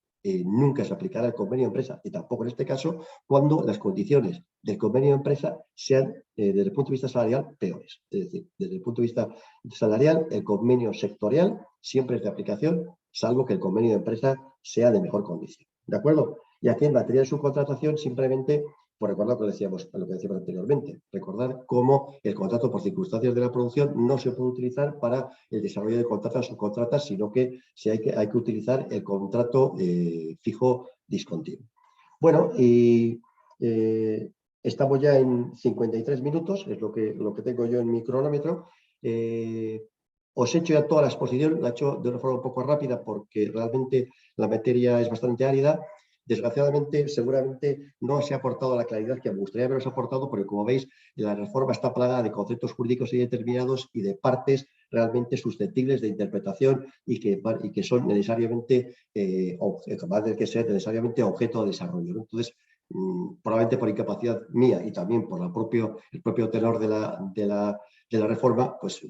nunca se aplicará el convenio de empresa, y tampoco en este caso, cuando las condiciones del convenio de empresa sean, desde el punto de vista salarial, peores. Es decir, desde el punto de vista salarial, el convenio sectorial siempre es de aplicación, salvo que el convenio de empresa sea de mejor condición. ¿De acuerdo? Y aquí en materia de subcontratación, simplemente, por recordar lo que decíamos anteriormente, recordar cómo el contrato por circunstancias de la producción no se puede utilizar para el desarrollo de contratas o subcontratas, sino que hay que utilizar el contrato fijo discontinuo. Bueno, y estamos ya en 53 minutos, es lo que tengo yo en mi cronómetro. Os he hecho ya toda la exposición, la he hecho de una forma un poco rápida porque realmente la materia es bastante árida. Desgraciadamente, seguramente no se ha aportado la claridad que me gustaría haberos aportado, porque como veis, la reforma está plagada de conceptos jurídicos indeterminados y de partes realmente susceptibles de interpretación y que son necesariamente, además de que ser necesariamente objeto de desarrollo, ¿no? Entonces, probablemente por incapacidad mía y también por el propio tenor de la reforma, pues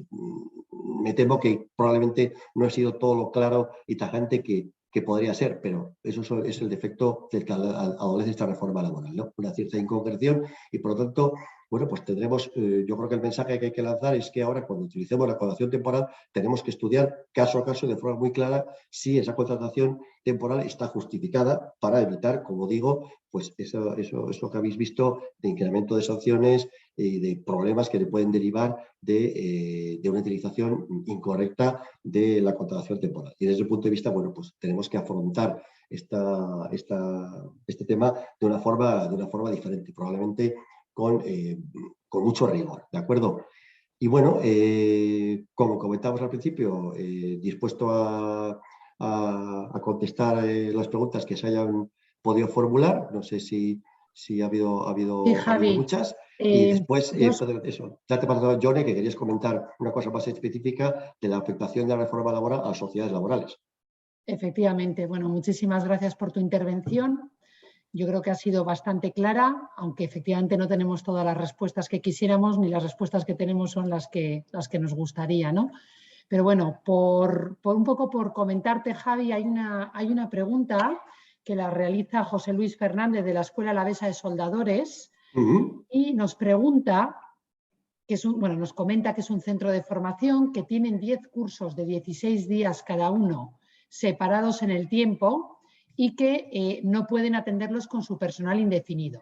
me temo que probablemente no ha sido todo lo claro y tajante que podría ser, pero eso es el defecto del que adolece esta reforma laboral, ¿no? Una cierta inconcreción y, por lo tanto, bueno, pues tendremos, yo creo que el mensaje que hay que lanzar es que ahora, cuando utilicemos la contratación temporal, tenemos que estudiar caso a caso de forma muy clara si esa contratación temporal está justificada para evitar, como digo, pues eso que habéis visto de incremento de sanciones y de problemas que le pueden derivar de una utilización incorrecta de la contratación temporal. Y desde el punto de vista, bueno, pues tenemos que afrontar este tema de una forma diferente, probablemente con mucho rigor, ¿de acuerdo? Y bueno, como comentamos al principio, dispuesto a contestar las preguntas que se hayan podido formular. No sé si ha habido Javi, muchas. Y después, yo darte para Johnny, que querías comentar una cosa más específica de la afectación de la reforma laboral a las sociedades laborales. Efectivamente. Bueno, muchísimas gracias por tu intervención. Yo creo que ha sido bastante clara, aunque efectivamente no tenemos todas las respuestas que quisiéramos, ni las respuestas que tenemos son las que nos gustaría, ¿no? Pero bueno, un poco por comentarte, Javi, hay una pregunta que la realiza José Luis Fernández de la Escuela Alavesa de Soldadores y nos pregunta, nos comenta que es un centro de formación, que tienen 10 cursos de 16 días cada uno separados en el tiempo y que no pueden atenderlos con su personal indefinido.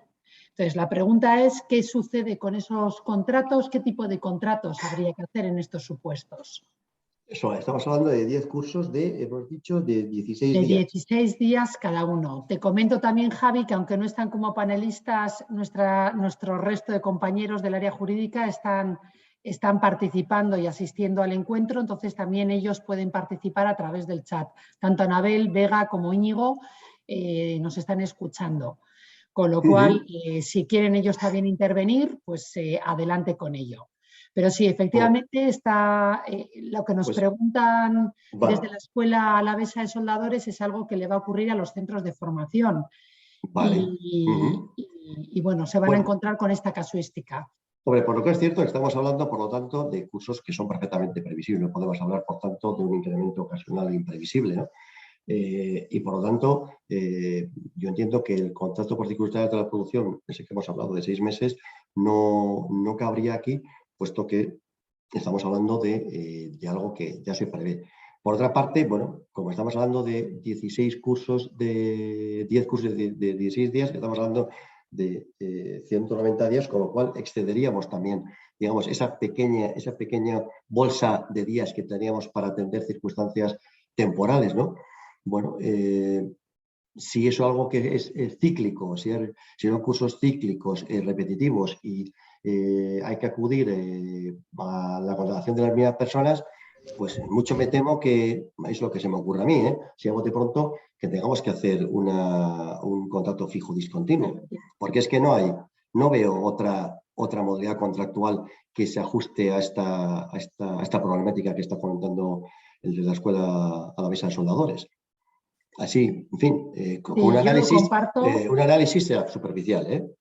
Entonces, la pregunta es, ¿qué sucede con esos contratos? ¿Qué tipo de contratos habría que hacer en estos supuestos? Eso, estamos hablando de 10 cursos de, hemos dicho, de 16 De días. 16 días cada uno. Te comento también, Javi, que aunque no están como panelistas, nuestro resto de compañeros del área jurídica están participando y asistiendo al encuentro, entonces también ellos pueden participar a través del chat. Tanto Anabel, Vega como Íñigo nos están escuchando. Con lo cual, si quieren ellos también intervenir, pues adelante con ello. Pero sí, efectivamente está lo que nos Pues, preguntan desde vale, la Escuela Alavesa de Soldadores es algo que le va a ocurrir a los centros de formación. vale. Y bueno, se van a Bueno, encontrar con esta casuística. hombre, por lo que es cierto, estamos hablando, por lo tanto, de cursos que son perfectamente previsibles. No podemos hablar, por tanto, de un incremento ocasional e imprevisible, ¿no? Y por lo tanto, yo entiendo que el contrato por circunstancias de la producción, ese que hemos hablado de 6 meses, no cabría aquí, puesto que estamos hablando de algo que ya se prevé. Por otra parte, bueno, como estamos hablando de 16 cursos, de 10 cursos de 16 días, estamos hablando de 190 días, con lo cual excederíamos también, digamos, esa pequeña bolsa de días que teníamos para atender circunstancias temporales, ¿no? Bueno, si eso es algo que es cíclico, si son cursos cíclicos, repetitivos y hay que acudir a la contratación de las mismas personas, pues mucho me temo que es lo que se me ocurre a mí, si hago de pronto que tengamos que hacer un contrato fijo discontinuo, porque es que no veo otra modalidad contractual que se ajuste a esta problemática que está comentando el de la Escuela Alavesa de Soldadores. Así, en fin, con Sí, yo lo comparto. un análisis superficial, ¿eh?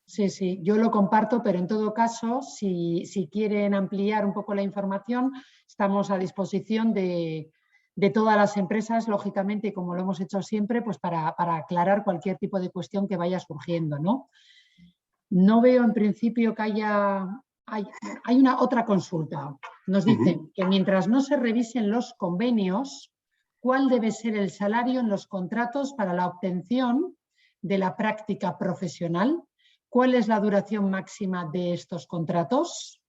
Sí, sí, yo lo comparto, pero en todo caso, si quieren ampliar un poco la información, estamos a disposición de todas las empresas, lógicamente, y como lo hemos hecho siempre, pues para aclarar cualquier tipo de cuestión que vaya surgiendo, ¿no? No veo en principio que hay una otra consulta. Nos dicen que mientras no se revisen los convenios, ¿cuál debe ser el salario en los contratos para la obtención de la práctica profesional? ¿Cuál es la duración máxima de estos contratos?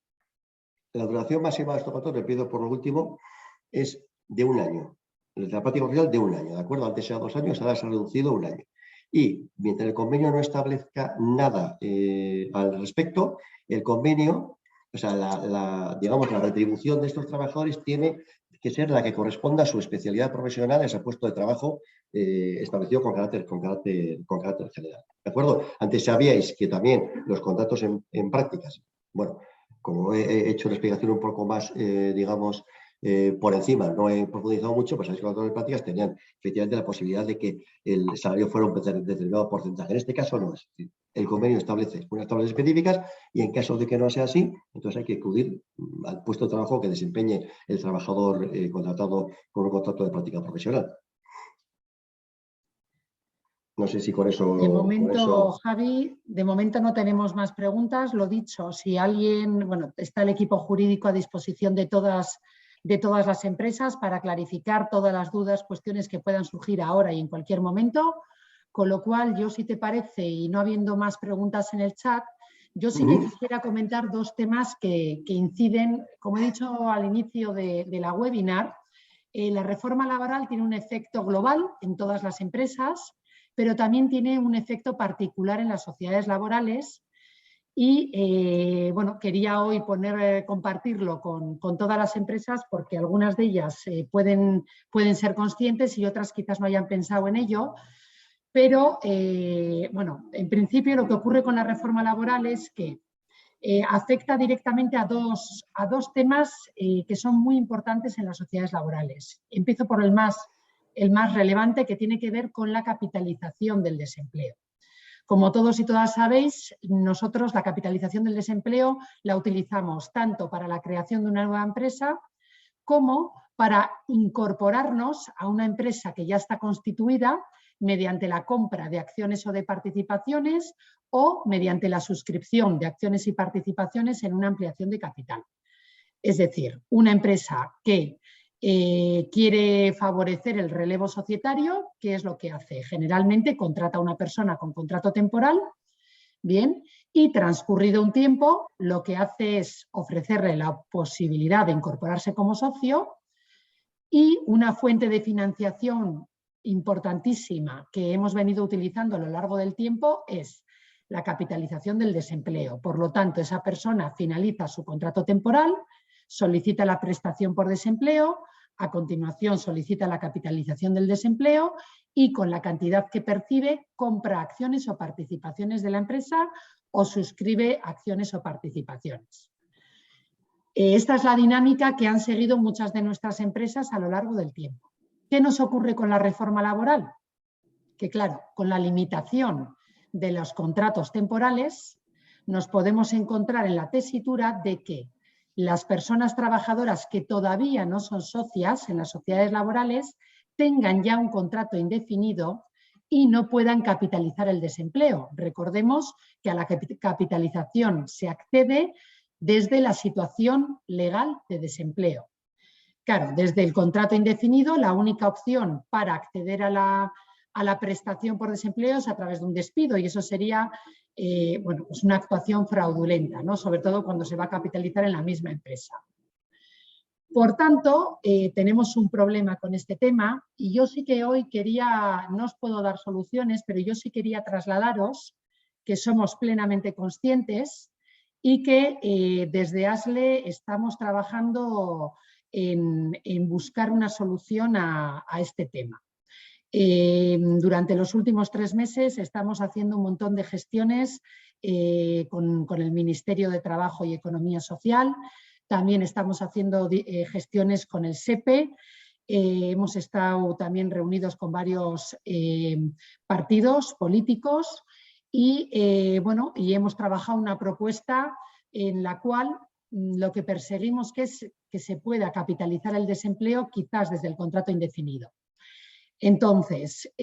La duración máxima de estos contratos, repito por lo último, es de 1 año. La práctica profesional de 1 año, ¿de acuerdo? Antes era 2 años, ahora se ha reducido a 1 año. Y mientras el convenio no establezca nada al respecto, el convenio, o sea, digamos, la retribución de estos trabajadores tiene que ser la que corresponda a su especialidad profesional, a ese puesto de trabajo establecido con carácter general. ¿De acuerdo? Antes sabíais que también los contratos en prácticas, bueno, como he hecho una explicación un poco más, digamos, por encima, no he profundizado mucho, pues sabéis que los contratos de prácticas tenían efectivamente la posibilidad de que el salario fuera un determinado porcentaje. En este caso no es. El convenio establece unas tablas específicas y en caso de que no sea así, entonces hay que acudir al puesto de trabajo que desempeñe el trabajador contratado con un contrato de práctica profesional. No sé si con De momento, eso... Javi, de momento no tenemos más preguntas. Lo dicho, si alguien, bueno, está el equipo jurídico a disposición de todas las empresas para clarificar todas las dudas, cuestiones que puedan surgir ahora y en cualquier momento. Con lo cual, yo, si te parece, y no habiendo más preguntas en el chat, yo sí que quisiera comentar dos temas que inciden, como he dicho al inicio de la webinar, la reforma laboral tiene un efecto global en todas las empresas, pero también tiene un efecto particular en las sociedades laborales y bueno, quería hoy compartirlo con todas las empresas porque algunas de ellas pueden ser conscientes y otras quizás no hayan pensado en ello, pero bueno, en principio lo que ocurre con la reforma laboral es que afecta directamente a dos temas que son muy importantes en las sociedades laborales. Empiezo por el más relevante, que tiene que ver con la capitalización del desempleo. Como todos y todas sabéis, nosotros la capitalización del desempleo la utilizamos tanto para la creación de una nueva empresa como para incorporarnos a una empresa que ya está constituida mediante la compra de acciones o de participaciones o mediante la suscripción de acciones y participaciones en una ampliación de capital. Es decir, una empresa que quiere favorecer el relevo societario, ¿qué es lo que hace? Generalmente contrata a una persona con contrato temporal, bien, y transcurrido un tiempo, lo que hace es ofrecerle la posibilidad de incorporarse como socio Y una fuente de financiación importantísima que hemos venido utilizando a lo largo del tiempo es la capitalización del desempleo. Por lo tanto, esa persona finaliza su contrato temporal, solicita la prestación por desempleo, a continuación solicita la capitalización del desempleo y con la cantidad que percibe compra acciones o participaciones de la empresa o suscribe acciones o participaciones. Esta es la dinámica que han seguido muchas de nuestras empresas a lo largo del tiempo. ¿Qué nos ocurre con la reforma laboral? Que claro, con la limitación de los contratos temporales, nos podemos encontrar en la tesitura de que las personas trabajadoras que todavía no son socias en las sociedades laborales tengan ya un contrato indefinido y no puedan capitalizar el desempleo. Recordemos que a la capitalización se accede desde la situación legal de desempleo. Claro, desde el contrato indefinido, la única opción para acceder a la prestación por desempleo es a través de un despido y eso sería bueno, pues una actuación fraudulenta, ¿no? Sobre todo cuando se va a capitalizar en la misma empresa. Por tanto, tenemos un problema con este tema y yo sí que hoy quería, no os puedo dar soluciones, pero yo sí quería trasladaros que somos plenamente conscientes y que desde ASLE estamos trabajando en buscar una solución a este tema. Durante los últimos 3 meses estamos haciendo un montón de gestiones con el Ministerio de Trabajo y Economía Social. También estamos haciendo gestiones con el SEPE. Hemos estado también reunidos con varios partidos políticos y, bueno, y hemos trabajado una propuesta en la cual lo que perseguimos es que se pueda capitalizar el desempleo quizás desde el contrato indefinido. Entonces,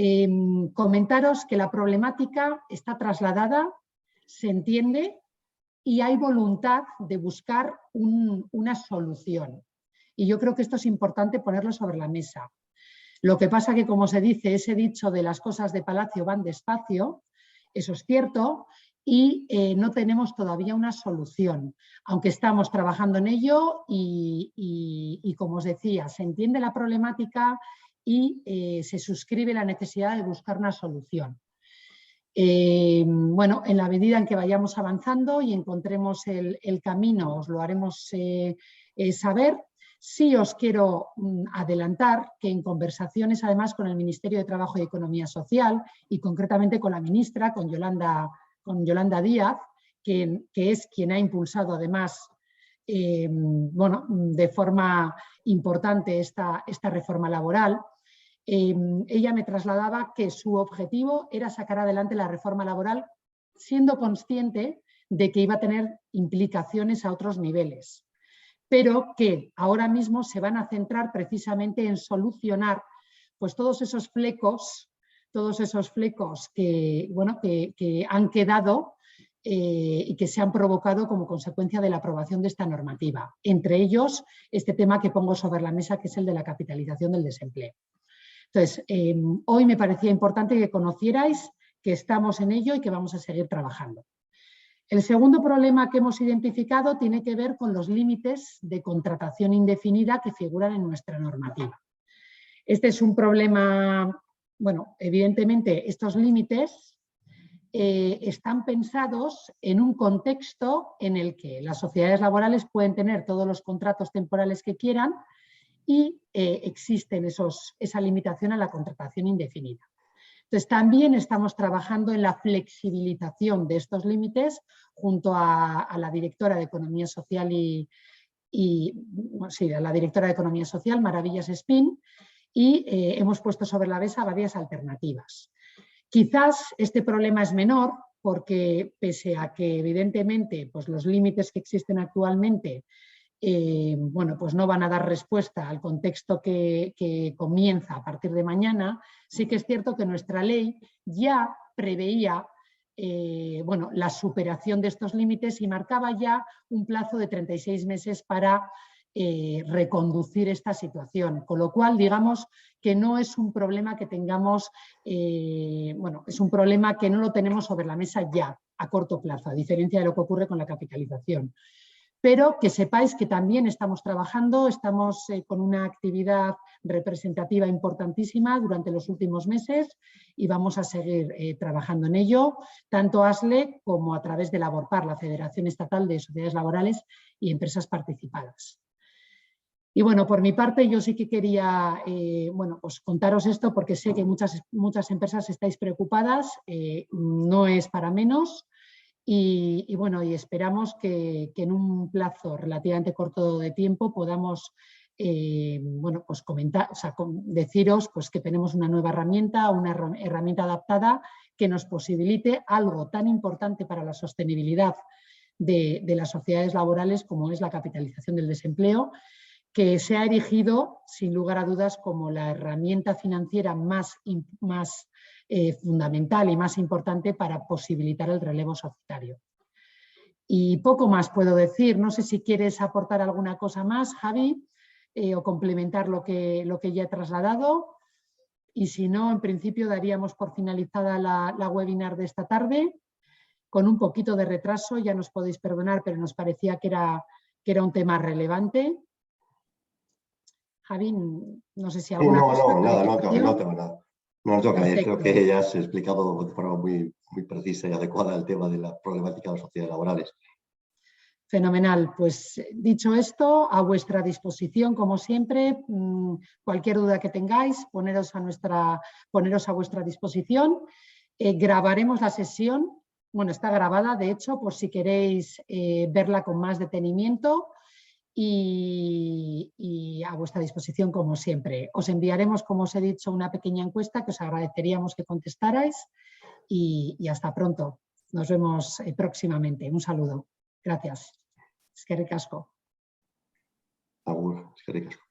comentaros que la problemática está trasladada, se entiende y hay voluntad de buscar una solución. Y yo creo que esto es importante ponerlo sobre la mesa. Lo que pasa que, como se dice, ese dicho de las cosas de palacio van despacio, eso es cierto, y no tenemos todavía una solución, aunque estamos trabajando en ello y como os decía, se entiende la problemática y se suscribe la necesidad de buscar una solución. Bueno, en la medida en que vayamos avanzando y encontremos el camino, os lo haremos saber. Sí os quiero adelantar que en conversaciones además con el Ministerio de Trabajo y Economía Social y concretamente con la ministra, con Yolanda Díaz, que es quien ha impulsado además bueno, de forma importante esta reforma laboral, ella me trasladaba que su objetivo era sacar adelante la reforma laboral siendo consciente de que iba a tener implicaciones a otros niveles, pero que ahora mismo se van a centrar precisamente en solucionar pues, todos esos flecos que, bueno, que han quedado y que se han provocado como consecuencia de la aprobación de esta normativa. Entre ellos, este tema que pongo sobre la mesa, que es el de la capitalización del desempleo. Entonces, hoy me parecía importante que conocierais que estamos en ello y que vamos a seguir trabajando. El segundo problema que hemos identificado tiene que ver con los límites de contratación indefinida que figuran en nuestra normativa. Este es un problema, bueno, evidentemente estos límites están pensados en un contexto en el que las sociedades laborales pueden tener todos los contratos temporales que quieran y existen esa limitación a la contratación indefinida. Entonces, también estamos trabajando en la flexibilización de estos límites junto a la directora de Economía Social sí, a la directora de Economía Social, Maravillas Espín, y hemos puesto sobre la mesa varias alternativas. Quizás este problema es menor porque, pese a que evidentemente pues, los límites que existen actualmente bueno, pues no van a dar respuesta al contexto que comienza a partir de mañana, sí que es cierto que nuestra ley ya preveía bueno, la superación de estos límites y marcaba ya un plazo de 36 meses para reconducir esta situación, con lo cual digamos que no es un problema que tengamos, bueno, es un problema que no lo tenemos sobre la mesa ya a corto plazo, a diferencia de lo que ocurre con la capitalización. pero que sepáis que también estamos trabajando, estamos con una actividad representativa importantísima durante los últimos meses y vamos a seguir trabajando en ello, tanto ASLE como a través de Laborpar, la Federación Estatal de Sociedades Laborales y Empresas Participadas. Y bueno, por mi parte yo sí que quería pues contaros esto porque sé que muchas empresas estáis preocupadas, no es para menos. Y bueno, y esperamos que en un plazo relativamente corto de tiempo podamos pues comentar, o sea, deciros pues que tenemos una nueva herramienta, una herramienta adaptada que nos posibilite algo tan importante para la sostenibilidad de las sociedades laborales como es la capitalización del desempleo, que se ha erigido sin lugar a dudas como la herramienta financiera más fundamental y más importante para posibilitar el relevo societario. Y poco más puedo decir. No sé si quieres aportar alguna cosa más, Javi, o complementar lo que ya he trasladado. Y si no, en principio daríamos por finalizada la webinar de esta tarde. Con un poquito de retraso, ya nos podéis perdonar, pero nos parecía que era un tema relevante. Javi, no sé si alguna cosa. No, nada, no tengo nada. No tengo que añadir, creo que ya has explicado de forma muy precisa y adecuada el tema de la problemática de las sociedades laborales. Fenomenal. Pues dicho esto, a vuestra disposición, como siempre, cualquier duda que tengáis, poneros a vuestra disposición. Grabaremos la sesión, bueno, está grabada, de hecho, por si queréis verla con más detenimiento. Y a vuestra disposición como siempre. Os enviaremos, como os he dicho, una pequeña encuesta que os agradeceríamos que contestarais y hasta pronto. Nos vemos próximamente. Un saludo. Gracias. Eskerrik asko. Agur, eskerrik asko.